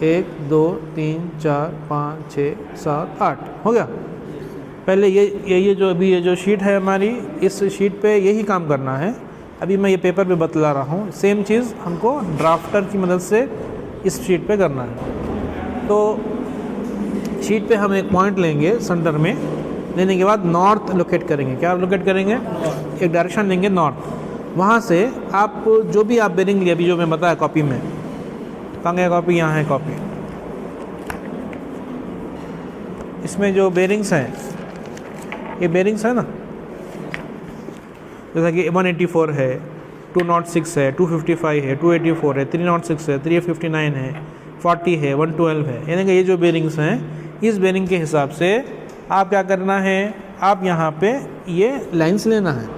1 2 3 4 5 6 7 8 हो गया। पहले ये जो अभी ये जो शीट है हमारी, इस शीट पे यही काम करना है। अभी मैं ये पेपर पे बतला रहा हूँ, सेम चीज़ हमको ड्राफ्टर की मदद से इस शीट पे करना है। तो शीट पे हम एक पॉइंट लेंगे सेंटर में, लेने के बाद नॉर्थ लोकेट करेंगे। क्या लोकेट करेंगे, एक डायरेक्शन लेंगे नॉर्थ। वहाँ से आप जो भी आप बेरिंग लिए, अभी जो मैं बताया कॉपी में, कहाँ गया कॉपी, यहाँ है कॉपी। इसमें जो बेरिंग्स हैं, ये बेरिंग्स है ना, जैसा कि 184 है, 206 है, 255 है, 284 है, 306 है, 359 है, 40 है, 112 है, यानी कि ये जो बेरिंग्स हैं, इस बेरिंग के हिसाब से आप क्या करना है, आप यहाँ पे ये लाइंस लेना है।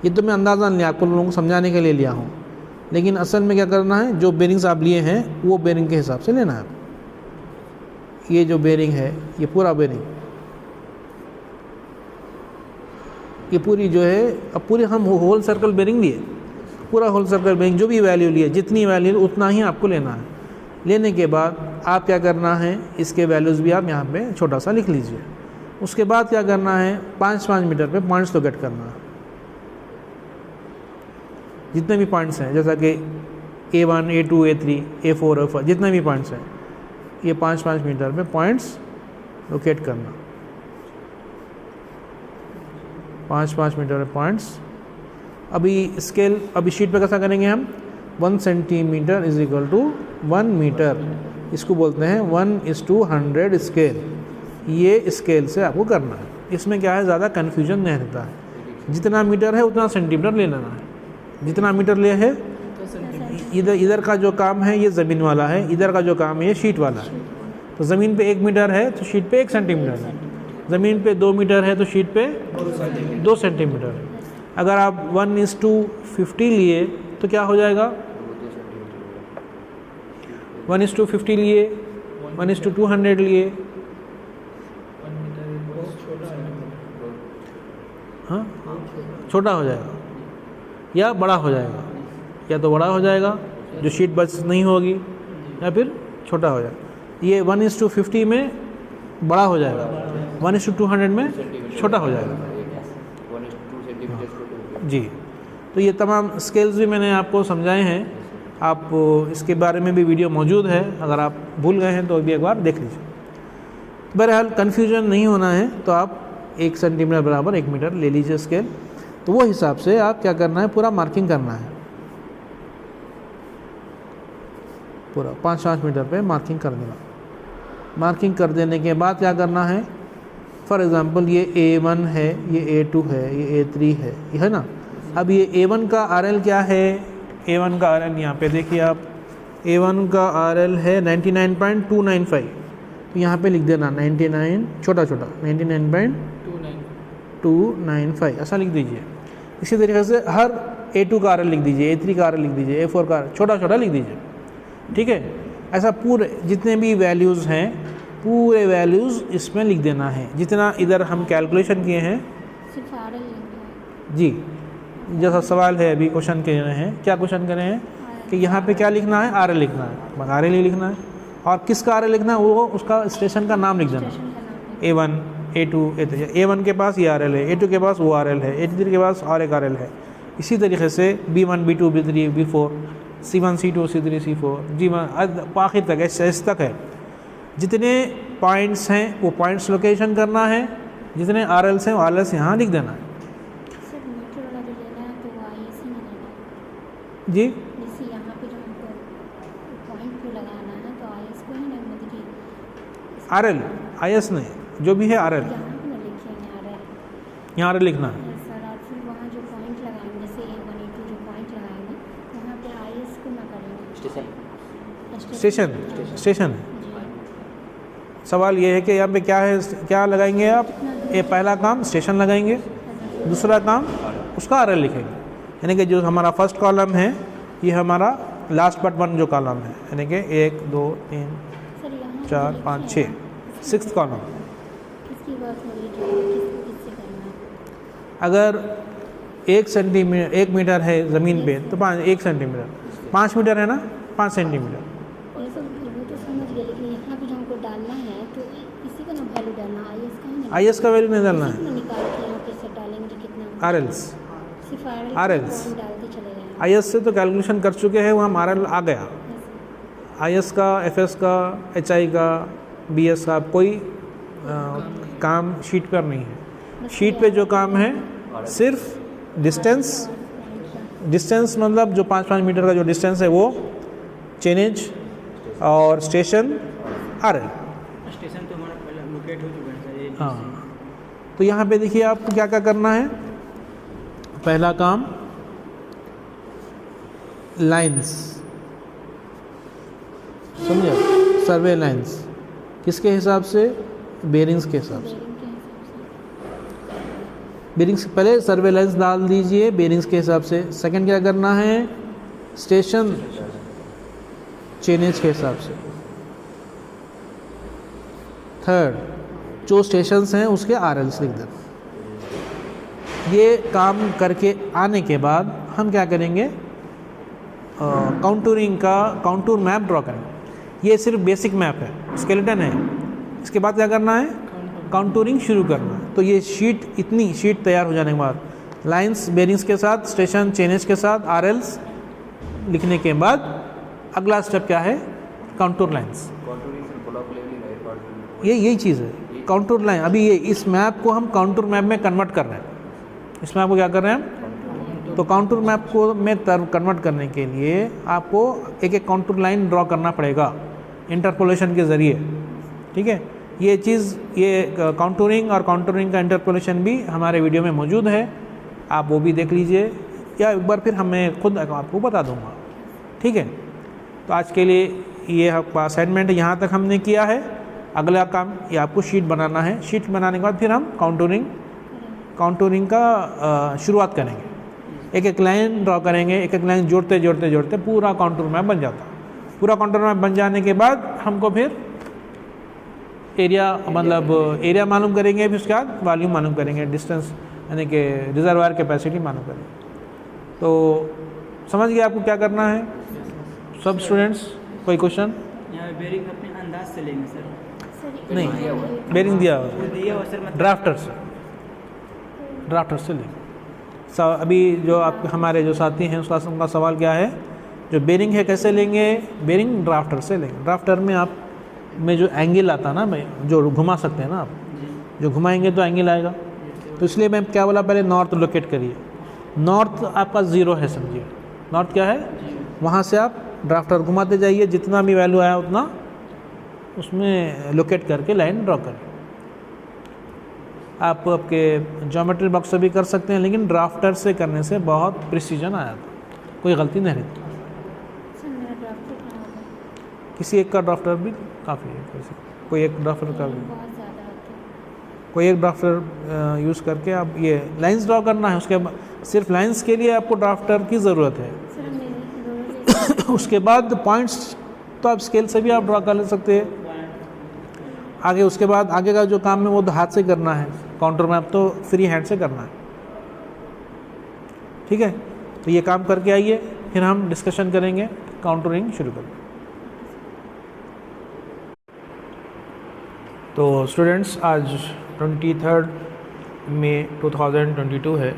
ये तो मैं अंदाज़ा लिया, आपको लोगों को समझाने के लिए लिया हूँ, लेकिन असल में क्या करना है, जो बेरिंग्स आप लिए हैं वो बेरिंग के हिसाब से लेना है। ये जो बेरिंग है, ये पूरा बेरिंग, ये पूरी जो है, अब पूरी हम होल सर्कल बेरिंग लिए, पूरा होल सर्कल बेरिंग, जो भी वैल्यू लिए, जितनी वैल्यू उतना ही आपको लेना है। लेने के बाद आप क्या करना है, इसके वैल्यूज़ भी आप यहाँ पे छोटा सा लिख लीजिए। उसके बाद क्या करना है, 5-5 मीटर पे पॉइंट्स लोकेट करना है, जितने भी पॉइंट्स हैं, जैसा कि A1, A2, A3, A4, A5, जितने भी पॉइंट्स हैं, ये 5-5 मीटर में पॉइंट्स लोकेट करना, 5-5 मीटर में पॉइंट्स। अभी स्केल, अभी शीट पे कैसा करेंगे हम, 1 centimetre is equal to 1 metre, इसको बोलते हैं 1:100 स्केल। ये स्केल से आपको करना है। इसमें क्या है, ज़्यादा कन्फ्यूजन नहीं रहता है, जितना मीटर है उतना सेंटीमीटर ले लेना है, जितना मीटर ले है। इधर का जो काम है ये ज़मीन वाला है, इधर का जो काम है ये शीट वाला है। तो ज़मीन पे 1 मीटर है तो शीट पे 1 सेंटीमीटर है, ज़मीन पे 2 मीटर है तो शीट पे 2 सेंटीमीटर है। अगर आप 1:50 लिए तो क्या हो जाएगा, 1:50 लिए, 1:200 लिए, हाँ छोटा हो जाएगा या बड़ा हो जाएगा, या तो बड़ा हो जाएगा जो शीट बच नहीं होगी, या फिर छोटा हो जाएगा। ये 1:50 में बड़ा हो जाएगा, 1:200 में छोटा हो जाएगा। जी, तो ये तमाम स्केल्स भी मैंने आपको समझाए हैं, आप इसके बारे में भी वीडियो मौजूद है, अगर आप भूल गए हैं तो भी एक बार देख लीजिए। बहरहाल कन्फ्यूजन नहीं होना है तो आप 1 सेंटीमीटर बराबर 1 मीटर ले लीजिए स्केल। तो वो हिसाब से आप क्या करना है, पूरा मार्किंग करना है, पूरा 5-5 मीटर पे मार्किंग कर देना। मार्किंग कर देने के बाद क्या करना है, फॉर एग्ज़ाम्पल ये A1 है, ये A2 है, ये A3 है, ये है ना। अब ये A1 का RL क्या है, A1 का RL यहाँ पे देखिए आप, A1 का RL है 99.295, तो यहाँ पे लिख देना 99, छोटा छोटा 99.295 ऐसा लिख दीजिए। इसी तरीके से हर A2 का RL लिख दीजिए, A3 का RL लिख दीजिए, A4 का छोटा छोटा लिख दीजिए, ठीक है। ऐसा पूरे जितने भी वैल्यूज़ हैं पूरे वैल्यूज़ इसमें लिख देना है, जितना इधर हम कैलकुलेशन किए हैं। सिर्फ RL लिखना है। जी, जैसा सवाल है अभी क्वेश्चन के रहे हैं, क्या क्वेश्चन कर रहे हैं कि यहाँ पे क्या लिखना है, RL लिखना है, बस RL ही लिखना है। और किसका RL लिखना है, वो उसका स्टेशन का नाम लिख देना, A1, A2, A3। A1 के पास ये RL है, A2 के पास वो RL है, A3 के पास और एक RL है। इसी तरीके से B1, B2, B3, B4, C1, C2, C3, C4, G1 आखिर तक S तक है। जितने पॉइंट्स हैं वो पॉइंट्स लोकेशन करना है, जितने RLs हैं वो RLs यहाँ लिख देना है। सर मीटर वाला जो लेना है तो वो IS ही नहीं लेना है। जी, जैसे यहाँ पे जो हमको पॉइंट को लगाना है तो IS को ही नहीं, मतलब कि RL IS नहीं, जो भी है RL यहाँ पे ना लिखेंगे RL। यहाँ RL लिखना है। सर आप फिर वहाँ जो पॉइंट लगाएंगे, जैसे A1, A2 जो पॉइंट लगाएंगे वहाँ पे IS को ना करेंगे, स्टेशन है। सवाल ये है कि यहाँ पे क्या है, क्या लगाएंगे आप, ये पहला काम स्टेशन लगाएंगे, दूसरा काम उसका RL लिखेंगे। यानी कि जो हमारा फर्स्ट कॉलम है ये हमारा लास्ट बट वन जो कॉलम है, यानी कि 1, 2, 3, सर यहाँ 4, 5, 6, 6th कॉलम। किसकी बात हो रही है, किसको किससे करना है। अगर 1 सेंटीमीटर 1 मीटर है ज़मीन पे तो 1 सेंटीमीटर, 5 मीटर है ना, 5 सेंटीमीटर। ये सब वो तो समझ गए, लेकिन यहाँ पे जो हमको डालना है तो इसी का ना वैल्यू डालना, IS का है ना, IS का वैल्यू नहीं डालना इसी को है, ना निकाल के यहाँ पे से डालेंगे कितना, RLs। सिर्फ RLs डालते चले जाएंगे। IS से तो कैलकुलेशन कर चुके हैं, वो हम RL आ गया। IS का, FS का, HI का, BS का कोई काम शीट पर नहीं है। शीट पे जो काम है सिर्फ डिस्टेंस मतलब जो 5-5 मीटर का जो डिस्टेंस है वो, चेनेज और स्टेशन RL। स्टेशन तो हमारा पहले लोकेट हो चुका है सर, ये हाँ, तो यहाँ पे देखिए आपको क्या क्या करना है। पहला काम लाइंस, समझे, सर्वे लाइंस किसके हिसाब से, बेरिंग्स के हिसाब से। बेरिंग्स पहले सर्वे लाइंस डाल दीजिए बेरिंग्स के हिसाब से। सेकंड क्या करना है, स्टेशन चेनेज के हिसाब से। थर्ड जो स्टेशंस हैं उसके RLs लिख देना। ये काम करके आने के बाद हम क्या करेंगे, काउंटूरिंग का काउंटूर मैप ड्रॉ करेंगे। ये सिर्फ बेसिक मैप है, स्केलेटन है। इसके बाद क्या करना है, काउंटूरिंग शुरू करना। तो ये शीट, इतनी शीट तैयार हो जाने के बाद लाइंस बेरिंग्स के साथ, स्टेशन चेनेज के साथ, RLs लिखने के बाद अगला स्टेप क्या है, काउंटूर लाइंस। यही चीज़ है काउंटूर लाइन। अभी ये इस मैप को हम काउंटूर मैप में कन्वर्ट कर रहे हैं। इस मैप को क्या कर रहे हैं हम, तो काउंटूर मैप को में कन्वर्ट करने के लिए आपको एक एक काउंटूर लाइन ड्रॉ करना पड़ेगा इंटरपोलेशन के ज़रिए। ठीक है, ये चीज़, ये काउंटूरिंग और काउंटूरिंग का इंटरपोलेशन भी हमारे वीडियो में मौजूद है, आप वो भी देख लीजिए, या एक बार फिर मैं खुद आपको बता दूंगा। ठीक है, तो आज के लिए ये आपका असाइनमेंट यहाँ तक हमने किया है। अगला काम ये आपको शीट बनाना है। शीट बनाने के बाद फिर हम काउंटूरिंग का शुरुआत करेंगे। एक एक लाइन ड्रॉ करेंगे, एक एक लाइन जोड़ते जोड़ते जोड़ते पूरा काउंटूर मैप बन जाता है। पूरा काउंटूर मैप बन जाने के बाद हमको फिर एरिया, मतलब एरिया मालूम करेंगे, फिर उसके बाद वॉल्यूम मालूम करेंगे, डिस्टेंस यानी कि रिजर्वायर कैपेसिटी मालूम करेंगे। तो समझ गए आपको क्या करना है सब स्टूडेंट्स? कोई क्वेश्चन? यहाँ बेरिंग अपने अंदाज से लेंगे सर? नहीं, बेरिंग दिया हुआ सर, मतलब ड्राफ्टर से लेंगे। अभी जो आप हमारे जो साथी हैं उनका सवाल क्या है, जो बेरिंग है कैसे लेंगे? बेरिंग ड्राफ्टर से लेंगे। ड्राफ्टर में आप में जो एंगल आता है ना, जो घुमा सकते हैं ना आप, जो घुमाएंगे तो एंगल आएगा। तो इसलिए मैं क्या बोला, पहले नॉर्थ लोकेट करिए। नॉर्थ आपका 0 है, समझिए नॉर्थ क्या है, वहाँ से आप ड्राफ्टर घुमाते जाइए, जितना भी वैल्यू आया उतना उसमें लोकेट करके लाइन ड्रॉ करें। आप आपके ज्योमेट्री बॉक्स से भी कर सकते हैं, लेकिन ड्राफ्टर से करने से बहुत प्रिसीजन आया था, कोई गलती नहीं रहती। सर मेरा ड्राफ्टर कहाँ होगा? किसी एक का ड्राफ्टर भी काफ़ी है, कोई एक ड्राफ्टर का भी, बहुत ज़्यादा होता है। कोई एक ड्राफ्टर यूज़ करके आप ये लाइंस ड्रॉ करना है। उसके बाद सिर्फ लाइंस के लिए आपको ड्राफ्टर की ज़रूरत है। सर मेरी उसके बाद पॉइंट्स तो आप स्केल से भी आप ड्रॉ कर ले सकते हैं आगे। उसके बाद आगे का जो काम है वो तो हाथ से करना है, काउंटर मैप तो फ्री हैंड से करना है। ठीक है, तो ये काम करके आइए, फिर हम डिस्कशन करेंगे, काउंटरिंग शुरू करेंगे। तो स्टूडेंट्स, आज 23 मई 2022 है।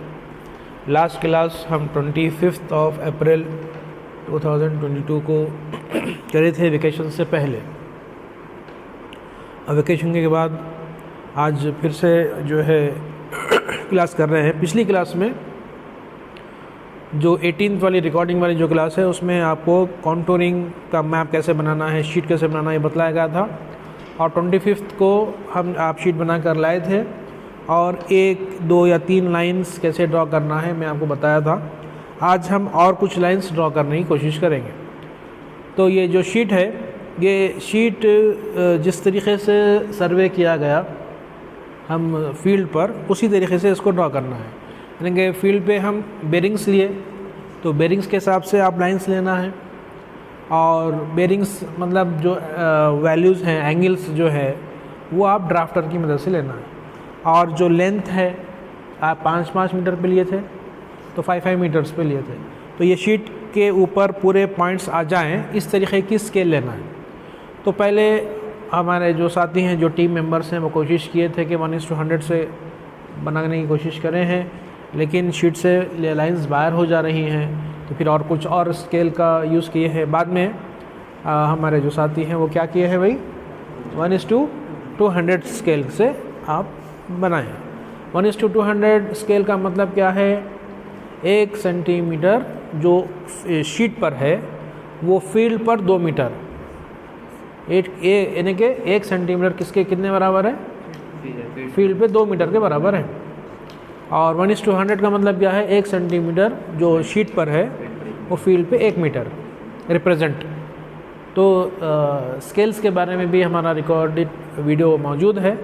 लास्ट क्लास हम 25 अप्रैल 2022 को करे थे, वेकेशन से पहले। और वेकेशन के बाद आज फिर से जो है क्लास कर रहे हैं। पिछली क्लास में जो 18th वाली रिकॉर्डिंग वाली जो क्लास है, उसमें आपको काउंटरिंग का मैप कैसे बनाना है, शीट कैसे बनाना है, ये बतलाया गया था। और 25 को हम आप शीट बना कर लाए थे, और 1, 2 या 3 लाइंस कैसे ड्रॉ करना है मैं आपको बताया था। आज हम और कुछ लाइंस ड्रॉ करने की कोशिश करेंगे। तो ये जो शीट है, ये शीट जिस तरीके से सर्वे किया गया हम फील्ड पर, उसी तरीके से इसको ड्रॉ करना है। यानी कि फील्ड पे हम बेरिंग्स लिए, तो बेरिंग्स के हिसाब से आप लाइंस लेना है। और बेरिंग्स मतलब जो वैल्यूज़ हैं, एंगल्स जो है, वो आप ड्राफ्टर की मदद से लेना है। और जो लेंथ है, आप 5-5 मीटर पे लिए थे, तो 5-5 मीटर्स पे लिए थे। तो ये शीट के ऊपर पूरे पॉइंट्स आ जाएं, इस तरीके की स्केल लेना है। तो पहले हमारे जो साथी हैं, जो टीम मेंबर्स हैं, वो कोशिश किए थे कि 1:100 से बनाने की कोशिश करें हैं, लेकिन शीट से लाइंस बाहर हो जा रही हैं, तो फिर और कुछ और स्केल का यूज़ किए हैं। बाद में हमारे जो साथी हैं वो क्या किए हैं भाई, 1:200 स्केल से आप बनाएं। 1:200 स्केल का मतलब क्या है, 1 सेंटीमीटर जो शीट पर है वो फील्ड पर 2 मीटर, यानी कि 1 सेंटीमीटर किसके कितने बराबर है, फील्ड पे 2 मीटर के बराबर है। और 1:100 का मतलब क्या है, 1 सेंटीमीटर जो शीट पर है वो फील्ड पे 1 मीटर रिप्रेजेंट। तो स्केल्स के बारे में भी हमारा रिकॉर्डेड वीडियो मौजूद है,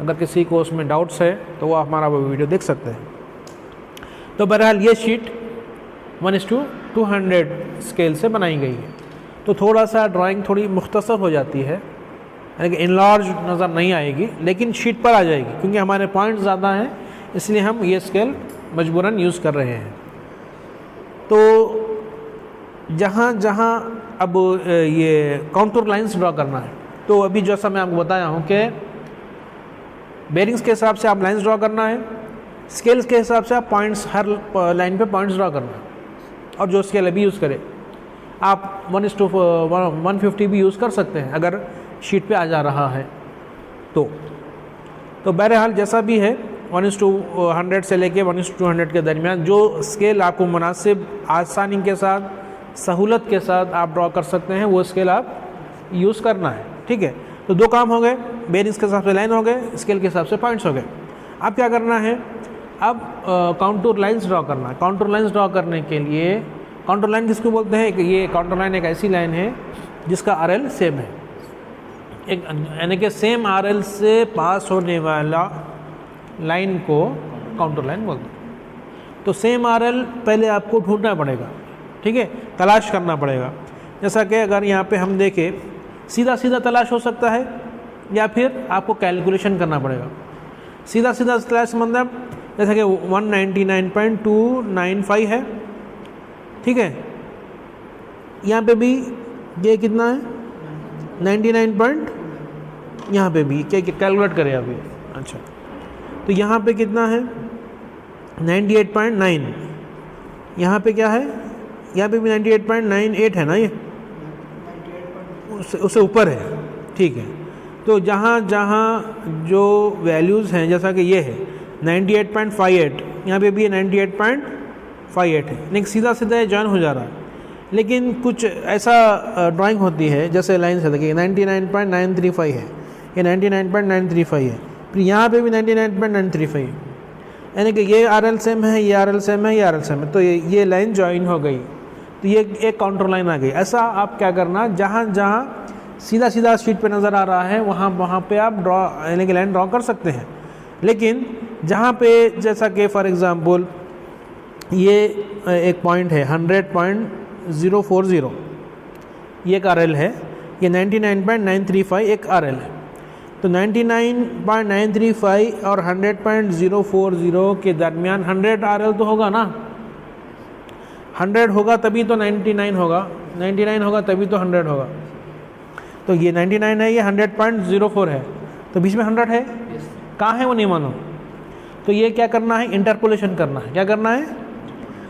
अगर किसी को उसमें डाउट्स है तो वो हमारा वो वीडियो देख सकते हैं। तो बहरहाल ये शीट 1:200 स्केल से बनाई गई है। तो थोड़ा सा ड्राइंग थोड़ी मुख्तसर हो जाती है, यानी कि इनलार्ज नज़र नहीं आएगी, लेकिन शीट पर आ जाएगी, क्योंकि हमारे पॉइंट ज़्यादा हैं, इसलिए हम ये स्केल मजबूरन यूज़ कर रहे हैं। तो जहाँ जहाँ अब ये काउंटर लाइंस ड्रॉ करना है, तो अभी जैसा मैं आपको बताया हूँ कि बेरिंग्स के हिसाब से आप लाइंस ड्रॉ करना है, स्केल्स के हिसाब से आप पॉइंट्स, हर लाइन पे पॉइंट्स ड्रॉ करना है। और जो स्केल अभी यूज़ करें आप 1:150 भी यूज़ कर सकते हैं अगर शीट पे आ जा रहा है तो बहरहाल जैसा भी है 1:100 से लेके 1:200 के दरमियान जो स्केल आपको मुनासिब, आसानी के साथ, सहूलत के साथ आप ड्रॉ कर सकते हैं, वो स्केल आप यूज़ करना है। ठीक है, तो दो काम हो गए, बेरिंग्स के हिसाब से लाइन हो गए, स्केल के हिसाब से पॉइंट्स हो गए। अब क्या करना है, अब काउंटर लाइंस ड्रॉ करना है। काउंटर लाइंस ड्रॉ करने के लिए, काउंटर लाइन किसको बोलते हैं, ये काउंटर लाइन एक ऐसी लाइन है जिसका RL सेम है, एक यानी कि सेम RL से पास होने वाला लाइन को काउंटर लाइन बोलते हैं। तो सेम RL पहले आपको ढूंढना पड़ेगा, ठीक है, तलाश करना पड़ेगा। जैसा कि अगर यहाँ पे हम देखें, सीधा सीधा तलाश हो सकता है या फिर आपको कैलकुलेशन करना पड़ेगा। सीधा सीधा तलाश मतलब जैसा कि 199.295 है, ठीक है, यहाँ पे भी ये कितना है 99 यहाँ पे भी क्या कैलकुलेट करें अभी। अच्छा, तो यहाँ पे कितना है 98.9, यहाँ पे क्या है, यहाँ पे भी 98.98 है ना, ये उससे ऊपर है। ठीक है, तो जहाँ जहाँ जो वैल्यूज़ हैं, जैसा कि ये है 98.58, यहाँ पे भी ये 98.58 है, लेकिन सीधा सीधा जॉइन हो जा रहा है। लेकिन कुछ ऐसा ड्राइंग होती है, जैसे लाइन से देखिए 99.935 है, ये 99.935 है, फिर यहाँ पे भी 99.935 है, यानी कि ये RL सेम है, ये RL सेम है, ये RL सेम है, तो ये लाइन जॉइन हो गई, तो ये एक काउंटर लाइन आ गई। ऐसा आप क्या करना, जहाँ जहाँ सीधा सीधा शीट पे नज़र आ रहा है वहाँ पे आप ड्रॉ यानी कि लाइन ड्रॉ कर सकते हैं। लेकिन जहाँ पे जैसा कि फॉर एग्ज़ाम्पल ये एक पॉइंट है 100.040, ये एक RL है, ये 99.935 एक RL है, तो 99.935 और 100.040 के दरमियान 100 RL तो होगा ना, 100 होगा तभी तो 99 होगा, 99 होगा तभी तो 100 होगा। तो ये 99 है, ये 100.04 है, तो बीच में 100 है, कहाँ है वो नहीं मानो। तो ये क्या करना है, इंटरपोलेशन करना है। क्या करना है,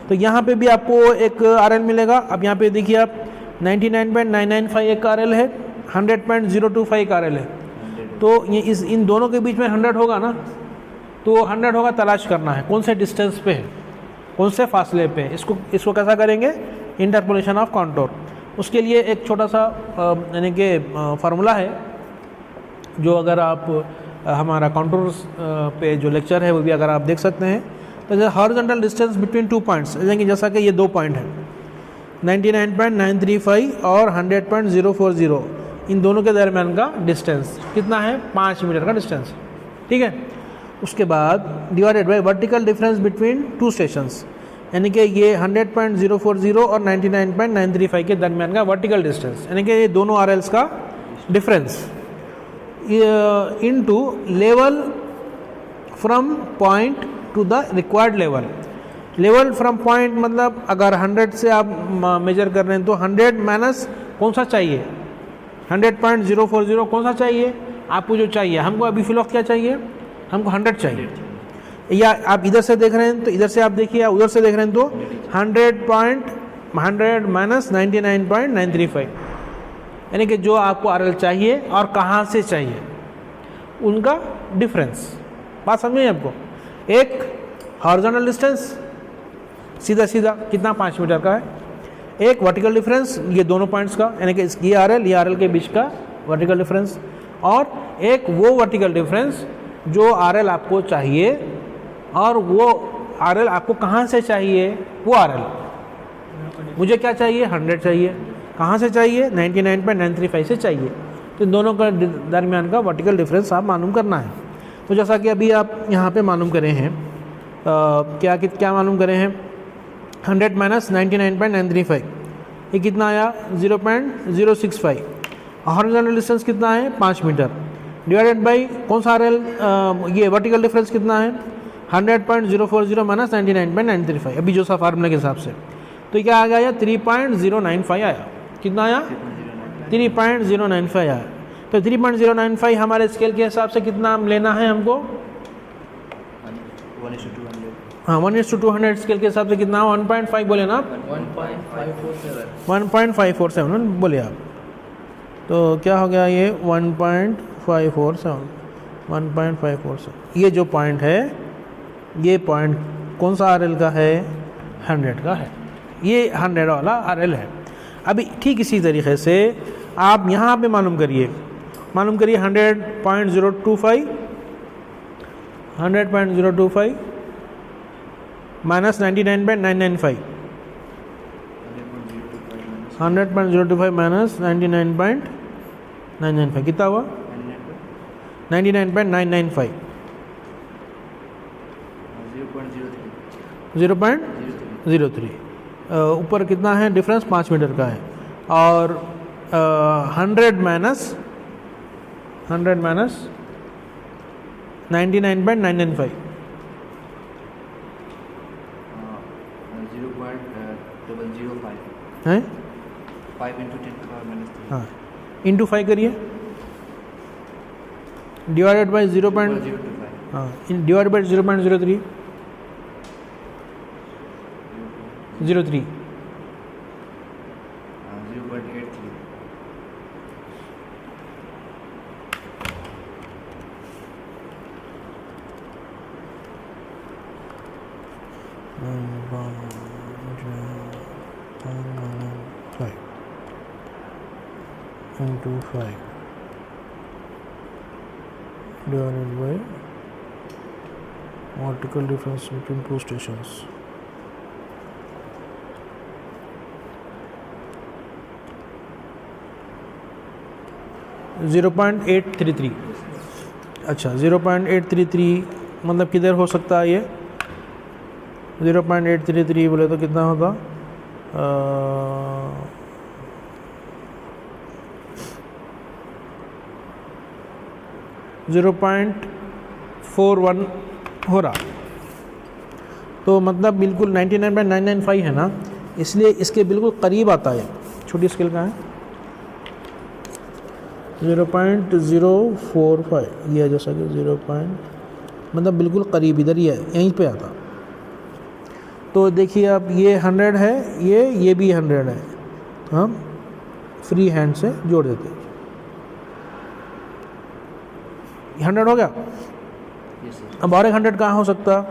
तो यहाँ पे भी आपको एक RL मिलेगा। अब यहाँ पे देखिए आप 99.995 एक RL है, 100.025 एक RL है, तो ये इन दोनों के बीच में 100 होगा ना, तो 100 होगा, तलाश करना है कौन से डिस्टेंस पे है, कौन से फासले पे है। इसको कैसा करेंगे, इंटरपोलेशन ऑफ कॉन्टोर। उसके लिए एक छोटा सा यानी कि फार्मूला है, जो अगर आप हमारा कॉन्टोर्स पे जो लेक्चर है वो भी अगर आप देख सकते हैं, तो जैसे horizontal distance between two points, जैसा कि ये दो पॉइंट है 99.935 और 100.040, इन दोनों के दरमियान का डिस्टेंस कितना है, 5 मीटर का डिस्टेंस। ठीक है, उसके बाद divided by vertical difference between two stations, यानी कि ये 100.040 और 99.935 के दरमियान का वर्टिकल डिस्टेंस, यानी कि ये दोनों RLs का difference, into level from point two the required level. Level from point मतलब अगर 100 से आप मेजर कर रहे हैं तो 100 माइनस कौन सा चाहिए, 100.040 कौन सा चाहिए आपको, जो चाहिए हमको अभी फिलहाल क्या चाहिए, हमको 100 चाहिए। या आप इधर से देख रहे हैं तो इधर से आप देखिए, या उधर से देख रहे हैं तो 100 माइनस 99.935, यानी कि जो आपको RL चाहिए और कहाँ से चाहिए उनका डिफरेंस। बात समझ में आपको, एक हॉरिजॉन्टल डिस्टेंस सीधा सीधा कितना 5 मीटर का है, एक वर्टिकल डिफरेंस ये दोनों पॉइंट्स का, यानी कि ये RL के बीच का वर्टिकल डिफरेंस, और एक वो वर्टिकल डिफरेंस जो RL आपको चाहिए और वो RL आपको कहाँ से चाहिए, वो RL मुझे क्या चाहिए, 100 चाहिए, कहाँ से चाहिए, 99.935 से चाहिए। तो इन दोनों का दरमियान का वर्टिकल डिफरेंस आप मालूम करना है। तो जैसा कि अभी आप यहाँ पे मालूम करें हैं, क्या मालूम करें हैं, 100 माइनस 99.935 ये कितना आया 0.065, हॉरिजॉन्टल डिस्टेंस कितना है 5 मीटर, डिवाइडेड बाई कौन सा RL, ये वर्टिकल डिफरेंस कितना है 100.040 माइनस 99.935, अभी जो सा फार्मूला के हिसाब से, तो क्या आ गया 3.095 आया, कितना आया 3.095 आया। तो 3.095 हमारे स्केल के हिसाब से कितना लेना है हमको? 1:200 हाँ 1:200 स्केल के हिसाब से कितना? 1.5 बोले ना आप? 1.547 बोले आप। तो क्या हो गया ये? 1.547 ये जो पॉइंट है, ये पॉइंट कौन सा RL का है? 100 का है। ये 100 वाला RL है। अभी ठीक इसी तरीके से आप यहाँ पे मालूम करिए 100.025 माइनस 99.995 100.025 माइनस 99.995 कितना हुआ? 99.995 0.03 ऊपर कितना है डिफरेंस? 5 मीटर का है। और 100 माइनस 99.995 0.005 हैं? 5 × 10⁻⁻3 हाँ इंटू 5 करिए, डिवाइडेड बाई 0. 0.025 हाँ divided by 0.03 0.83 into 5 divided by vertical difference between two stations. .833 अच्छा 0.833 मतलब किधर हो सकता है ये? 0.833 बोले तो कितना होगा? 0.41 हो रहा। तो मतलब बिल्कुल 99.995 है ना, इसलिए इसके बिल्कुल करीब आता है। छोटी स्केल का है 0.045 ये जैसा कि 0. मतलब बिल्कुल करीब इधर ही है, यहीं पे आता। तो देखिए अब ये 100 है, ये भी 100 है, तो हम फ्री हैंड से जोड़ देते हैं। 100 हो गया। अब और एक 100 कहाँ हो सकता?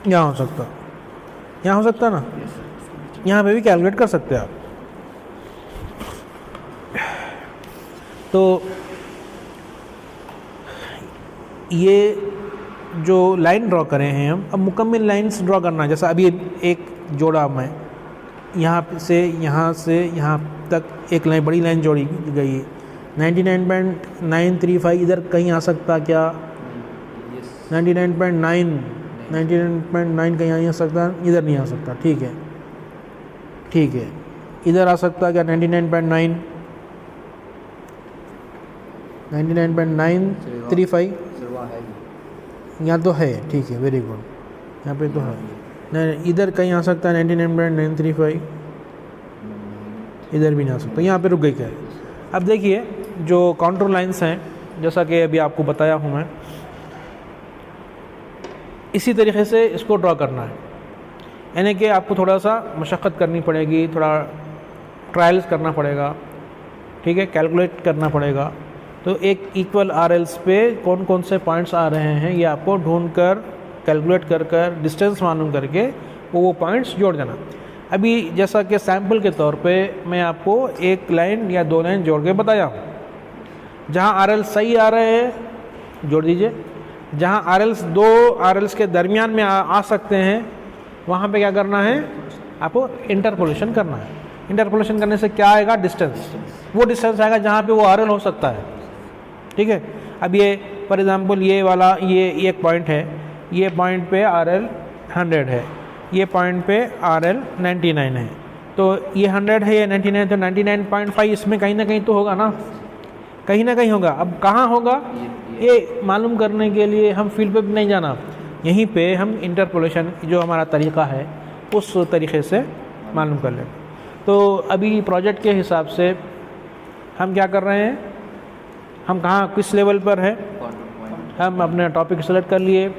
यहाँ हो सकता, यहाँ हो सकता ना, यहाँ पे भी कैलकुलेट कर सकते हैं आप। तो ये जो लाइन ड्रॉ करे हैं हम, अब मुकम्मल लाइंस ड्रॉ करना है। जैसा अभी एक जोड़ा मैं यहाँ से यहाँ तक एक लाइन, बड़ी लाइन जोड़ी गई है। 99.935 इधर कहीं आ सकता क्या? 99.9 कहीं आ सकता? इधर नहीं आ सकता। ठीक है, ठीक है। इधर आ सकता क्या? 99.935 यहाँ तो है। ठीक है, वेरी गुड, यहाँ पे तो है। नहीं, इधर कहीं आ सकता है 99.935, इधर भी नहीं आ सकता। यहाँ पे रुक गई क्या है? अब देखिए जो काउंटर लाइंस हैं, जैसा कि अभी आपको बताया हूँ मैं, इसी तरीके से इसको ड्रॉ करना है। यानी कि आपको थोड़ा सा मशक्क़त करनी पड़ेगी, थोड़ा ट्रायल्स करना पड़ेगा, ठीक है, कैलकुलेट करना पड़ेगा। तो एक इक्वल RLs पे कौन कौन से पॉइंट्स आ रहे हैं ये आपको ढूंढ कर, कैलकुलेट कर डिस्टेंस मालूम करके वो पॉइंट्स जोड़ देना। अभी जैसा कि सैम्पल के तौर पे मैं आपको एक लाइन या 2 लाइन जोड़ के बताया हूँ। जहाँ RL सही आ रहे हैं जोड़ दीजिए, जहाँ RLs 2 RLs के दरमियान में आ सकते हैं वहाँ पे क्या करना है? आपको इंटरपोलेशन करना है। इंटरपोलेशन करने से क्या आएगा? डिस्टेंस। वो डिस्टेंस आएगा जहाँ पे वो RL हो सकता है। ठीक है। अब ये फॉर एग्ज़ाम्पल ये वाला ये एक पॉइंट है, ये पॉइंट पे RL 100 है, ये पॉइंट पे RL 99 है। तो ये 100 है, ये 99, तो 99.5 इसमें कहीं ना कहीं तो होगा ना, कहीं ना कहीं होगा। अब कहाँ होगा ये मालूम करने के लिए हम फील्ड पे भी नहीं जाना, यहीं पे हम इंटरपोलेशन जो हमारा तरीक़ा है उस तरीक़े से मालूम कर लें। तो अभी प्रोजेक्ट के हिसाब से हम क्या कर रहे हैं, हम कहाँ किस लेवल पर हैं, हम अपने टॉपिक सेलेक्ट कर लिए,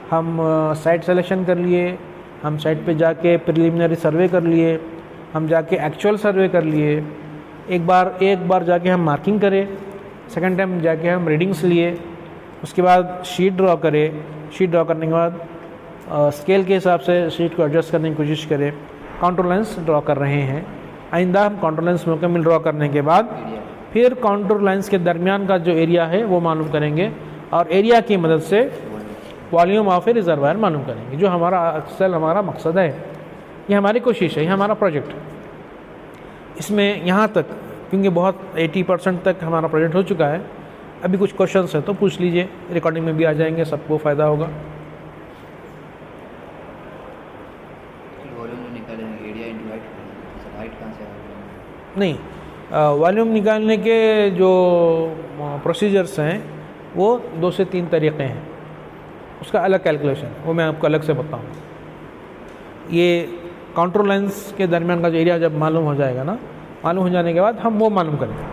हम साइट सिलेक्शन कर लिए, हम साइट पे जाके प्रिलिमिनरी सर्वे कर लिए, हम जाके एक्चुअल सर्वे कर लिए, एक बार जाके हम मार्किंग करें, सेकंड टाइम जाके हम रीडिंग्स लिए, उसके बाद शीट ड्रॉ करें, शीट ड्रॉ करने के बाद स्केल के हिसाब से शीट को एडजस्ट करने की कोशिश करें, काउंटर लाइन्स ड्रॉ कर रहे हैं। आइंदा हम काउंटर लाइन्स मुकम्मल ड्रॉ करने के बाद फिर काउंटर लाइन्स के दरमियान का जो एरिया है वो मालूम करेंगे और एरिया की मदद से वॉल्यूम ऑफ ए रिजर्वायर मालूम करेंगे, जो हमारा अक्सर हमारा मकसद है, ये हमारी कोशिश है, ये हमारा प्रोजेक्ट। इसमें यहाँ तक क्योंकि बहुत 80% तक हमारा प्रोजेक्ट हो चुका है, अभी कुछ क्वेश्चंस हैं तो पूछ लीजिए, रिकॉर्डिंग में भी आ जाएंगे, सबको फ़ायदा होगा। वॉल्यूम निकालेंगे, एरिया इंटू हाइट, हाइट कहाँ से आएगा? नहीं, वॉल्यूम निकालने के जो प्रोसीजर्स हैं वो 2 से 3 तरीक़े हैं, उसका अलग कैलकुलेशन, वो मैं आपको अलग से बताऊँ। ये काउंटर लाइन्स के दरमियान का जो एरिया जब मालूम हो जाएगा ना, मालूम हो जाने के बाद हम वो मालूम करेंगे।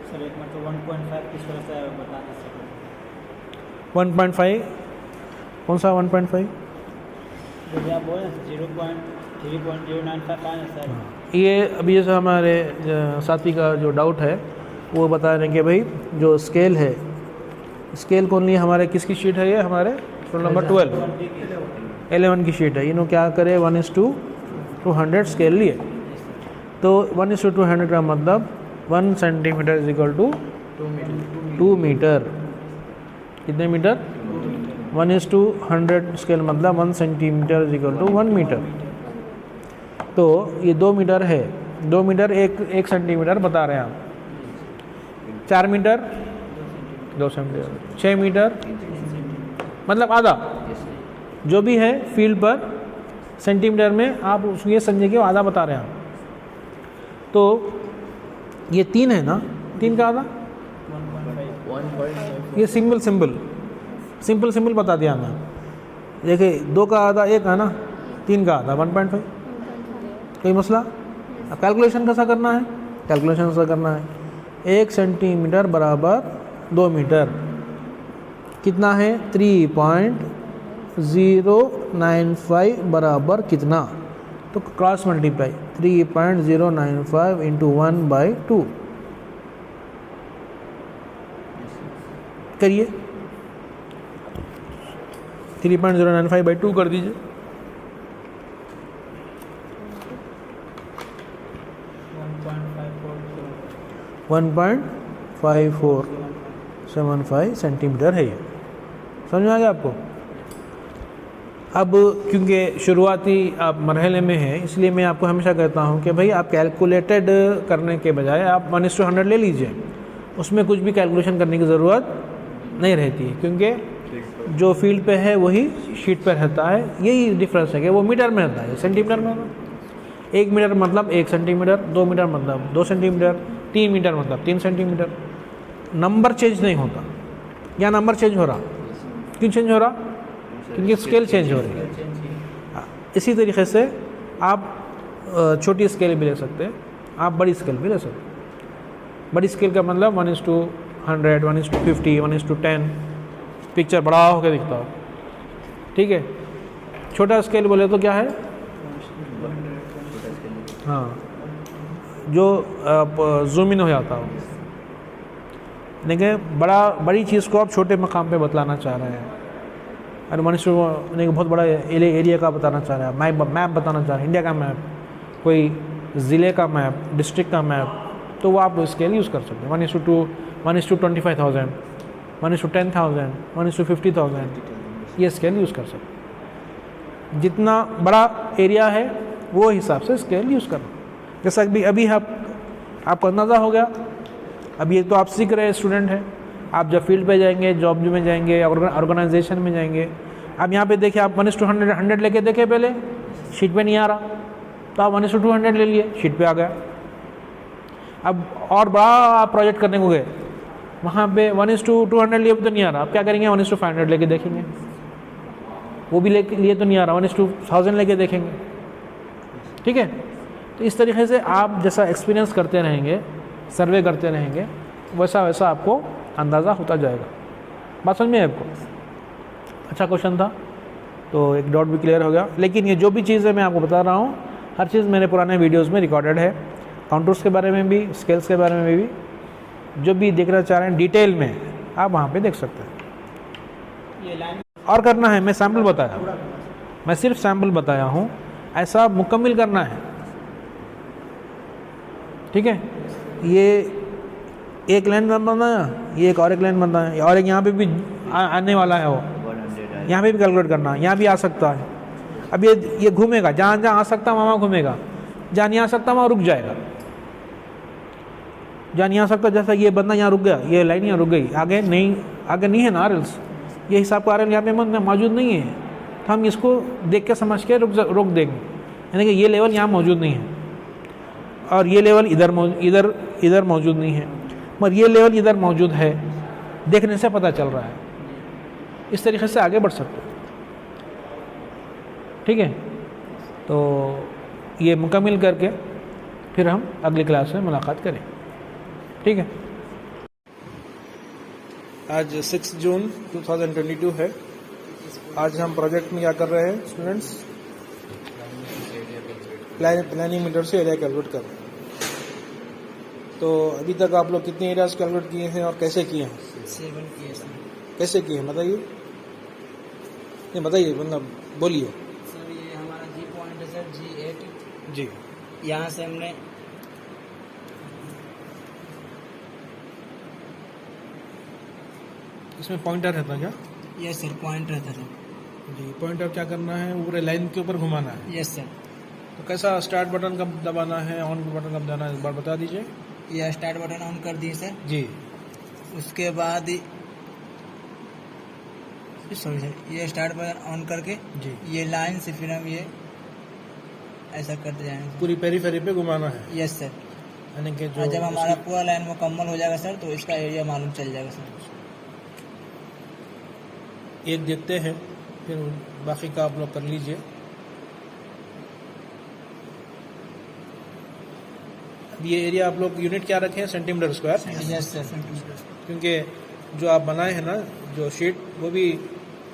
सर एक मतलब 1.5 किस तरह से बता नहीं सकते? 1.5 कौन सा 1.5? जैसे आप बोले 0.095 पाएँ सर। ये अभी जैसे हमारे साथी का जो डाउट है वो बता रहे हैं कि भाई जो स्केल है, स्केल कौन लिए हमारे किसकी शीट है, ये हमारे रोल नंबर 11 की शीट है। इन्होंने क्या करे 1:200 स्केल लिए, तो 1:200 का मतलब 1 centimetre is equal to 2 metre. कितने मीटर? 1:100 स्केल मतलब 1 centimetre is equal to 1 metre. तो ये 2 मीटर है, 2 मीटर 1 सेंटीमीटर बता रहे हैं आप, 4 मीटर 2 सेंटीमीटर, 6 मीटर मतलब आधा, जो भी है फील्ड पर सेंटीमीटर में आप उसको ये समझिए कि आधा बता रहे हैं आप। तो ये 3 है ना, 3 का आधा, ये सिंपल बता दिया मैं। देखिए 2 का आधा 1 है ना, 3 का आधा 1.5, कोई मसला? अब कैलकुलेशन कैसा करना है? कैलकुलेशन कैसा करना है, 1 सेंटीमीटर बराबर 2 मीटर कितना है? 3.095 बराबर कितना? तो क्रॉस मल्टीप्लाई 3.095 इंटू 1/2 करिए, 3.095/2 कर दीजिए। 1.5475 सेंटीमीटर है ये, समझ में आ गया आपको? अब क्योंकि शुरुआती आप मरहले में हैं, इसलिए मैं आपको हमेशा कहता हूं कि भाई आप कैलकुलेटेड करने के बजाय आप 1:100 ले लीजिए, उसमें कुछ भी कैलकुलेशन करने की ज़रूरत नहीं रहती है, क्योंकि जो फील्ड पे है वही शीट पर रहता है। यही डिफरेंस है कि वो मीटर में रहता है, सेंटीमीटर में रहता है। 1 मीटर मतलब 1 सेंटीमीटर, 2 मीटर मतलब 2 सेंटीमीटर, 3 मीटर मतलब 3 सेंटीमीटर। नंबर चेंज नहीं होता, या नंबर चेंज हो रहा? क्यों चेंज हो रहा? क्योंकि स्केल चेंज हो रही है। इसी तरीके से आप छोटी स्केल भी ले सकते हैं, आप बड़ी स्केल भी ले सकते हैं। बड़ी स्केल का मतलब 1:100, 1:50, 1:10, पिक्चर बड़ा होकर दिखता हो, ठीक है। छोटा स्केल बोले तो क्या है? हाँ, जो जूम इन हो जाता हो। देखिए बड़ी चीज़ को आप छोटे मकाम पे बतलाना चाह रहे हैं, और मनुष्य को बहुत बड़ा एरिया का बताना चाह रहे हैं, मैप बताना चाह रहे हैं, इंडिया का मैप, कोई ज़िले का मैप, डिस्ट्रिक्ट का मैप, तो वो आप स्केल यूज़ कर सकते हैं। 1:2, 1:25,000, 1:10,000, 1:50,000, ये स्केल यूज़ कर सकते हैं। जितना बड़ा एरिया है वो हिसाब से स्केल यूज़ करना। जैसा कि अभी आपको अंदाज़ा हो गया, अब ये तो आप सीख रहे स्टूडेंट हैं, आप जब फील्ड पे जाएंगे, जॉब में जाएंगे, ऑर्गेनाइजेशन में जाएंगे, अब यहाँ पे देखिए आप 1:100 लेके देखे, पहले शीट पे नहीं आ रहा, तो आप 1:200 ले लिए, शीट पे आ गया। अब और बड़ा आप प्रोजेक्ट करने को गए, वहाँ पे 1:200 लिए तो नहीं आ रहा, आप क्या करेंगे? 1:500 लेके देखेंगे, वो भी लिए तो नहीं आ रहा, 1:1000 लेके देखेंगे, ठीक है। तो इस तरीके से आप जैसा एक्सपीरियंस करते रहेंगे, सर्वे करते रहेंगे, वैसा वैसा आपको अंदाज़ा होता जाएगा। बात समझ में है आपको? अच्छा क्वेश्चन था, तो एक डाउट भी क्लियर हो गया। लेकिन ये जो भी चीज़ें मैं आपको बता रहा हूँ, हर चीज़ मेरे पुराने वीडियोस में रिकॉर्डेड है। काउंटर्स के बारे में भी, स्केल्स के बारे में भी, जो भी देखना चाह रहे हैं डिटेल में, आप वहाँ पे देख सकते हैं। ये लाइन और करना है, मैं सैम्पल बताया, मैं सिर्फ सैम्पल बताया हूँ, ऐसा मुकम्मल करना है। ठीक है, ये एक लाइन बनाया, ये एक और एक लाइन बनाया, और एक यहाँ पे भी आने वाला है, वो यहाँ पे भी कैलकुलेट करना है, यहाँ भी आ सकता है। अब ये घूमेगा, जहाँ जहाँ आ सकता है वहाँ घूमेगा, जहाँ नहीं आ सकता वहाँ रुक जाएगा। जहाँ नहीं आ सकता, जैसा ये बंदा यहाँ रुक गया, ये लाइन यहाँ रुक गई, आगे नहीं है ना आरएल्स, ये हिसाब का आरएल यहाँ पे मौजूद नहीं है, तो हम इसको देख के समझ के रोक देंगे, यानी कि ये लेवल यहाँ मौजूद नहीं है और ये लेवल इधर मौजूद नहीं है, मगर ये लेवल इधर मौजूद है, देखने से पता चल रहा है। इस तरीके से आगे बढ़ सकते हैं। ठीक है, तो ये मुकम्मल करके फिर हम अगली क्लास में मुलाकात करें। ठीक है, आज 6 जून 2022 है। आज हम प्रोजेक्ट में क्या कर रहे हैं स्टूडेंट्स? प्लानिंग मीटर से एरिया कैलकुलेट कर रहे हैं। तो अभी तक आप लोग कितने एरियाज कैलकुलेट किए हैं और कैसे किए हैं? 7 किए सर। कैसे किए हैं बताइए, नहीं बताइए, मतलब बोलिए। सर ये हमारा जी पॉइंट है सर, G8 जी, यहाँ से हमने इसमें पॉइंटर रहता क्या? यस सर, पॉइंट रहता था। जी, पॉइंटर क्या करना है? पूरे लाइन के ऊपर घुमाना है। Yes sir. तो कैसा स्टार्ट बटन कब दबाना है, ऑन बटन कब दबाना है, एक बार बता दीजिए। ये स्टार्ट बटन ऑन कर दिए सर, जी, उसके बाद सॉरी सर, ये स्टार्ट बटन ऑन करके जी, ये लाइन से फिर हम ये ऐसा करते जाएंगे। पूरी पेरीफेरी पे घुमाना है, यस सर। यानी कि और जो जब हमारा पूरा लाइन मुकम्मल हो जाएगा सर, तो इसका एरिया मालूम चल जाएगा सर। एक देखते हैं, फिर बाकी का आप लोग कर लीजिए। अब ये एरिया आप लोग यूनिट क्या रखे हैं? Centimetre square, yes sir. क्योंकि जो आप बनाए हैं ना जो शीट, वो भी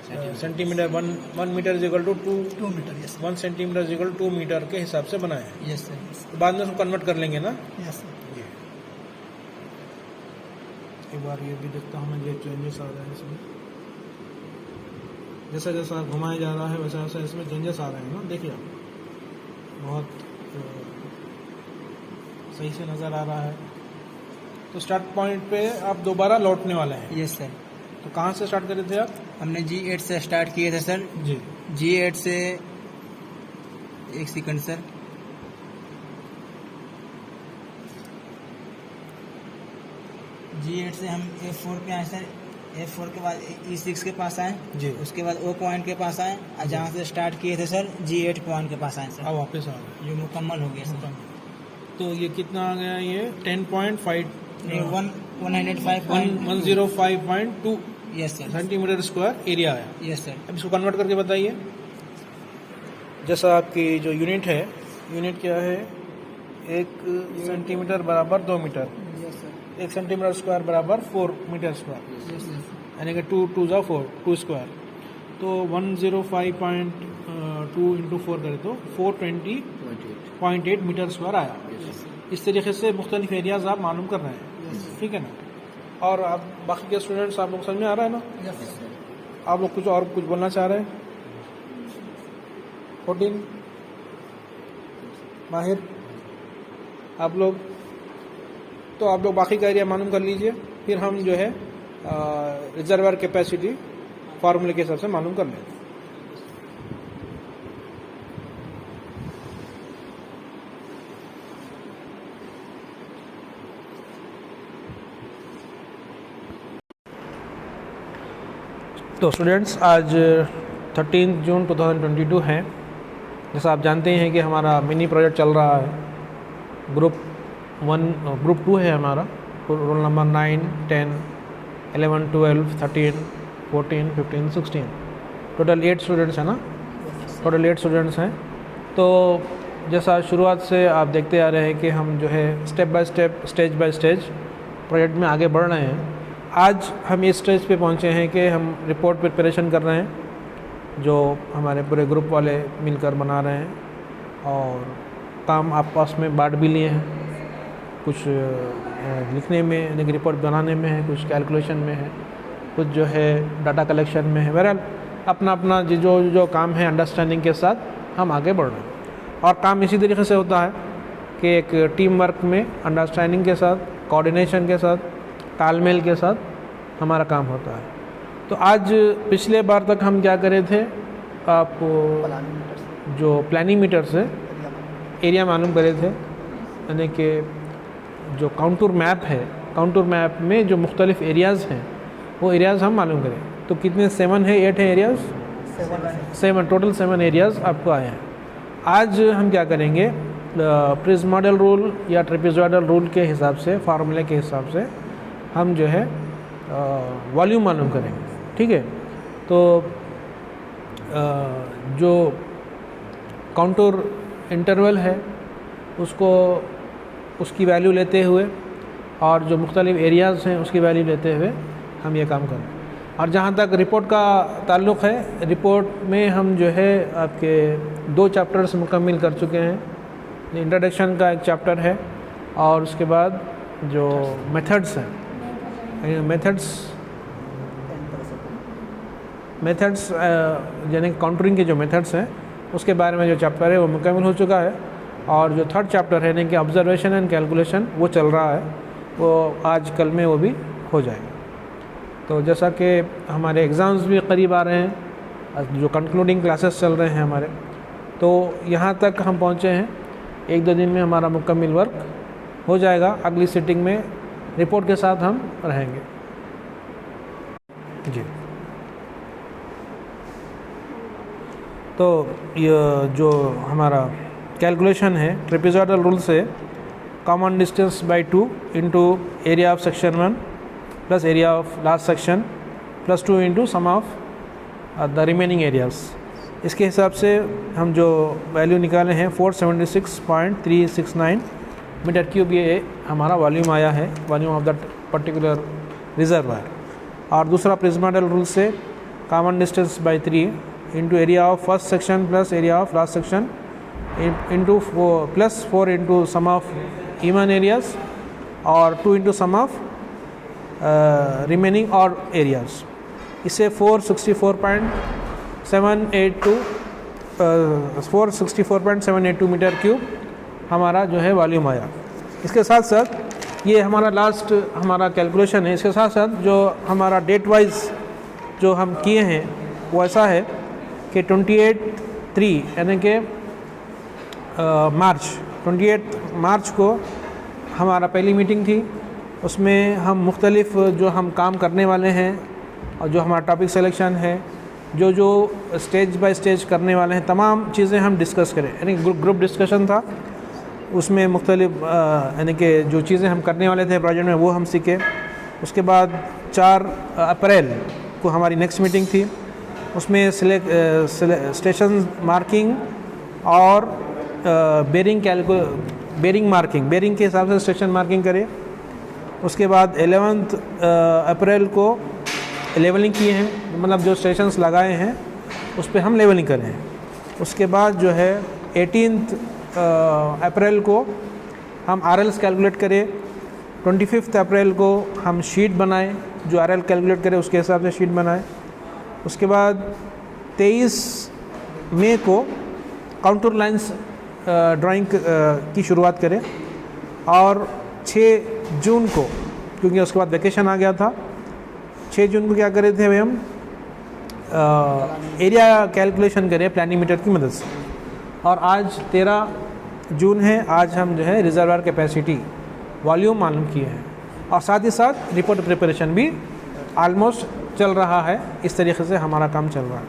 centimetre 1 metre is equal to 2 metre, 1 centimetre is equal 2 metre के हिसाब से बनाए हैं। Yes sir. तो बाद में उसको कन्वर्ट कर लेंगे ना। Yes sir. एक बार ये भी देखता हूँ मैं, ये चेंजेस आ रहे हैं इसमें, जैसा जैसा घुमाया जा रहा है वैसा वैसा इसमें चेंजेस आ रहे हैं ना। देखिए आप, बहुत सही से नज़र आ रहा है। तो स्टार्ट पॉइंट पे आप दोबारा लौटने वाले हैं। Yes sir. तो कहाँ से स्टार्ट करे थे आप? हमने G8 से स्टार्ट किए थे सर। जी, G8 से एक सेकंड सर, G8 से हम F4 पे आए सर। F4 के बाद E6 के पास आए जी, उसके बाद O पॉइंट के पास आए, और जहाँ से स्टार्ट किए थे सर G8 पॉइंट के पास आए सर, अब वापस आ गए। जो मुकम्मल हो गया सर। तो ये कितना आ गया? ये 10.5 नहीं, 105.2। 105.2 yes sir. Centimetre square area आया। Yes sir. अब इसको कन्वर्ट करके बताइए। जैसा आपकी जो यूनिट है, यूनिट क्या है? 1 सेंटीमीटर बराबर 2 metre, yes sir. 1 centimetre square बराबर 4 मीटर स्क्वायर, यस सर। यानी कि 2 2 जा 4, 2 स्क्वायर। तो 105.2 इंटू 4 करें तो 420.8 मीटर स्क्वायर आया। इस तरीके से मुख्तलिफ एरियाज आप मालूम कर रहे हैं। ठीक है ना? और आप बाकी के स्टूडेंट्स, आप लोग समझ में आ रहा है ना? आप लोग कुछ बोलना चाह रहे हैं? 14 माहिर, आप लोग, तो आप लोग बाकी का एरिया मालूम कर लीजिए, फिर हम जो है रिजर्वर कैपेसिटी फार्मूले के हिसाब से मालूम कर लेंगे। तो स्टूडेंट्स, आज 13 जून 2022 है। जैसा आप जानते हैं कि हमारा मिनी प्रोजेक्ट चल रहा है। ग्रुप 2 है हमारा, रोल नंबर 9, 10, 11, 12, 13, 14, 15, 16, टोटल 8 स्टूडेंट्स हैं ना, टोटल 8 स्टूडेंट्स हैं। तो जैसा शुरुआत से आप देखते आ रहे हैं कि हम जो है step by step, stage by stage project में आगे बढ़ रहे हैं। आज हम इस स्टेज पे पहुंचे हैं कि हम रिपोर्ट प्रिपरेशन कर रहे हैं, जो हमारे पूरे ग्रुप वाले मिलकर बना रहे हैं, और काम आपस में बांट भी लिए हैं। कुछ लिखने में यानी कि रिपोर्ट बनाने में है, कुछ कैलकुलेशन में है, कुछ जो है डाटा कलेक्शन में है। बहरहाल अपना अपना जो काम है अंडरस्टैंडिंग के साथ हम आगे बढ़ रहे हैं। और काम इसी तरीके से होता है कि एक टीम वर्क में अंडरस्टैंडिंग के साथ, कोऑर्डिनेशन के साथ, तालमेल के साथ हमारा काम होता है। तो आज पिछले बार तक हम क्या करे थे, आपको जो प्लानिंग मीटर से एरिया मालूम करे थे, यानी कि जो काउंटूर मैप है, काउंटूर मैप में जो मुख्तलिफ एरियाज़ हैं वो एरियाज़ हम मालूम करें। तो कितने 7 है 8 है एरियाज़, 7 टोटल 7 एरियाज़ आपको आए हैं। आज हम क्या करेंगे, प्रिज्मोइडल रूल या ट्रेपेजॉइडल रूल के हिसाब से, फार्मूले के हिसाब से हम जो है वॉल्यूम मालूम करेंगे। ठीक है, तो जो काउंटूर इंटरवल है उसको, उसकी वैल्यू लेते हुए, और जो मुख्तलिफ एरियाज़ हैं उसकी वैल्यू लेते हुए हम ये काम करें। और जहाँ तक रिपोर्ट का ताल्लुक़ है, रिपोर्ट में हम जो है आपके 2 चैप्टर्स मुकम्मल कर चुके हैं। इंट्रोडक्शन का एक चैप्टर है, और उसके बाद जो मेथड्स हैं, मेथड्स यानी काउंटरिंग के जो मेथड्स हैं उसके बारे में जो चैप्टर है वो मुकम्मल हो चुका है। और जो 3rd चैप्टर है यानी कि ऑब्जर्वेशन एंड कैलकुलेशन, वो चल रहा है, वो आज कल में वो भी हो जाएगा। तो जैसा कि हमारे एग्ज़ाम्स भी करीब आ रहे हैं, जो कंक्लूडिंग क्लासेस चल रहे हैं हमारे, तो यहाँ तक हम पहुँचे हैं। 1-2 दिन में हमारा मुकम्मल वर्क हो जाएगा। अगली सिटिंग में रिपोर्ट के साथ हम रहेंगे। जी, तो ये जो हमारा कैलकुलेशन है ट्रेपेजॉइडल रूल से, common distance by 2 into area of section 1 plus area of last section plus 2 into sum of the remaining areas, इसके हिसाब से हम जो वैल्यू निकाले हैं 476.369 मीटर क्यूब, ये हमारा वॉल्यूम आया है, volume of that particular reservoir. और दूसरा प्रिज्मोइडल रूल से common distance by 3 into area of first section plus area of last section into +4 into sum of even areas और 2 इंटू सम ऑफ रिमेनिंग और areas. इसे 464.782 metre cube हमारा जो है volume आया। इसके साथ साथ ये हमारा लास्ट हमारा कैलकुलेशन है। इसके साथ साथ जो हमारा डेट वाइज जो हम किए हैं वो ऐसा है कि 28/3 यानी कि मार्च 28 को हमारा पहली मीटिंग थी। उसमें हम मुख्तलिफ जो हम काम करने वाले हैं और जो हमारा टॉपिक सिलेक्शन है, जो स्टेज बाय स्टेज करने वाले हैं, तमाम चीज़ें हम डिस्कस करें, यानी ग्रुप डिस्कशन था। उसमें मुख्तलिफ यानी कि जो चीज़ें हम करने वाले थे प्रोजेक्ट में वो हम सीखे। उसके बाद 4 अप्रैल को हमारी नेक्स्ट मीटिंग थी। उसमें स्टेशन मार्किंग और बेरिंग के हिसाब से स्टेशन मार्किंग करें। उसके बाद 11 अप्रैल को लेवलिंग किए हैं, मतलब जो स्टेशंस लगाए हैं उस पर हम लेवलिंग करें। उसके बाद जो है 18 अप्रैल को हम RLs कैलकुलेट करें। 25 अप्रैल को हम शीट बनाएं, जो RL कैलकुलेट करें उसके हिसाब से शीट बनाएं। उसके बाद 23 मई को काउंटर लाइंस ड्राइंग की शुरुआत करें। और 6 जून को, क्योंकि उसके बाद वैकेशन आ गया था, 6 जून को क्या करे थे हम एरिया कैलकुलेशन करें प्लानिंग मीटर की मदद से। और आज 13 जून है, आज हम जो है रिजर्वायर कैपेसिटी वॉल्यूम मालूम किए हैं। और साथ ही साथ रिपोर्ट प्रिपरेशन भी ऑलमोस्ट चल रहा है। इस तरीके से हमारा काम चल रहा है।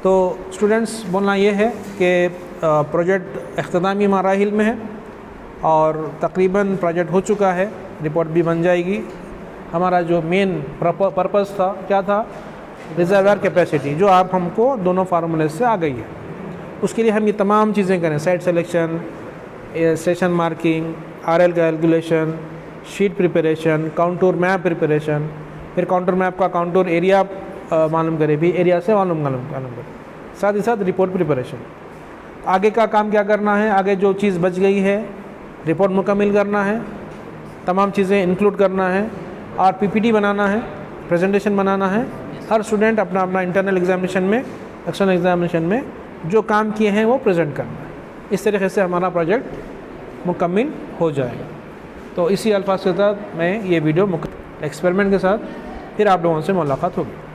तो स्टूडेंट्स, बोलना ये है कि प्रोजेक्ट इख्तितामी मराहिल में है और तकरीबन प्रोजेक्ट हो चुका है, रिपोर्ट भी बन जाएगी। हमारा जो मेन पर्पस था क्या था, रिजर्वायर कैपेसिटी, जो आप हमको दोनों फार्मूले से आ गई है। उसके लिए हम ये तमाम चीज़ें करें, site selection, session marking, RL calculation, sheet preparation, contour map preparation, फिर काउंटर मैप का काउंटूर एरिया मालूम करे, भी एरिया से मालूम करे, साथ ही साथ रिपोर्ट प्रिपरेशन। आगे का काम क्या करना है, आगे जो चीज़ बच गई है रिपोर्ट मुकम्मल करना है, तमाम चीज़ें इंक्लूड करना है और PPT बनाना है, प्रेजेंटेशन बनाना है। हर स्टूडेंट अपना अपना इंटरनल एग्जामिनेशन में, एक्सटर्नल एग्जामिनेशन में जो काम किए हैं वो प्रेजेंट करना है। इस तरीके से हमारा प्रोजेक्ट मुकम्मल हो जाएगा। तो इसी अल्फाज के साथ मैं ये वीडियो एक्सपेरिमेंट के साथ फिर आप लोगों से मुलाकात होगी।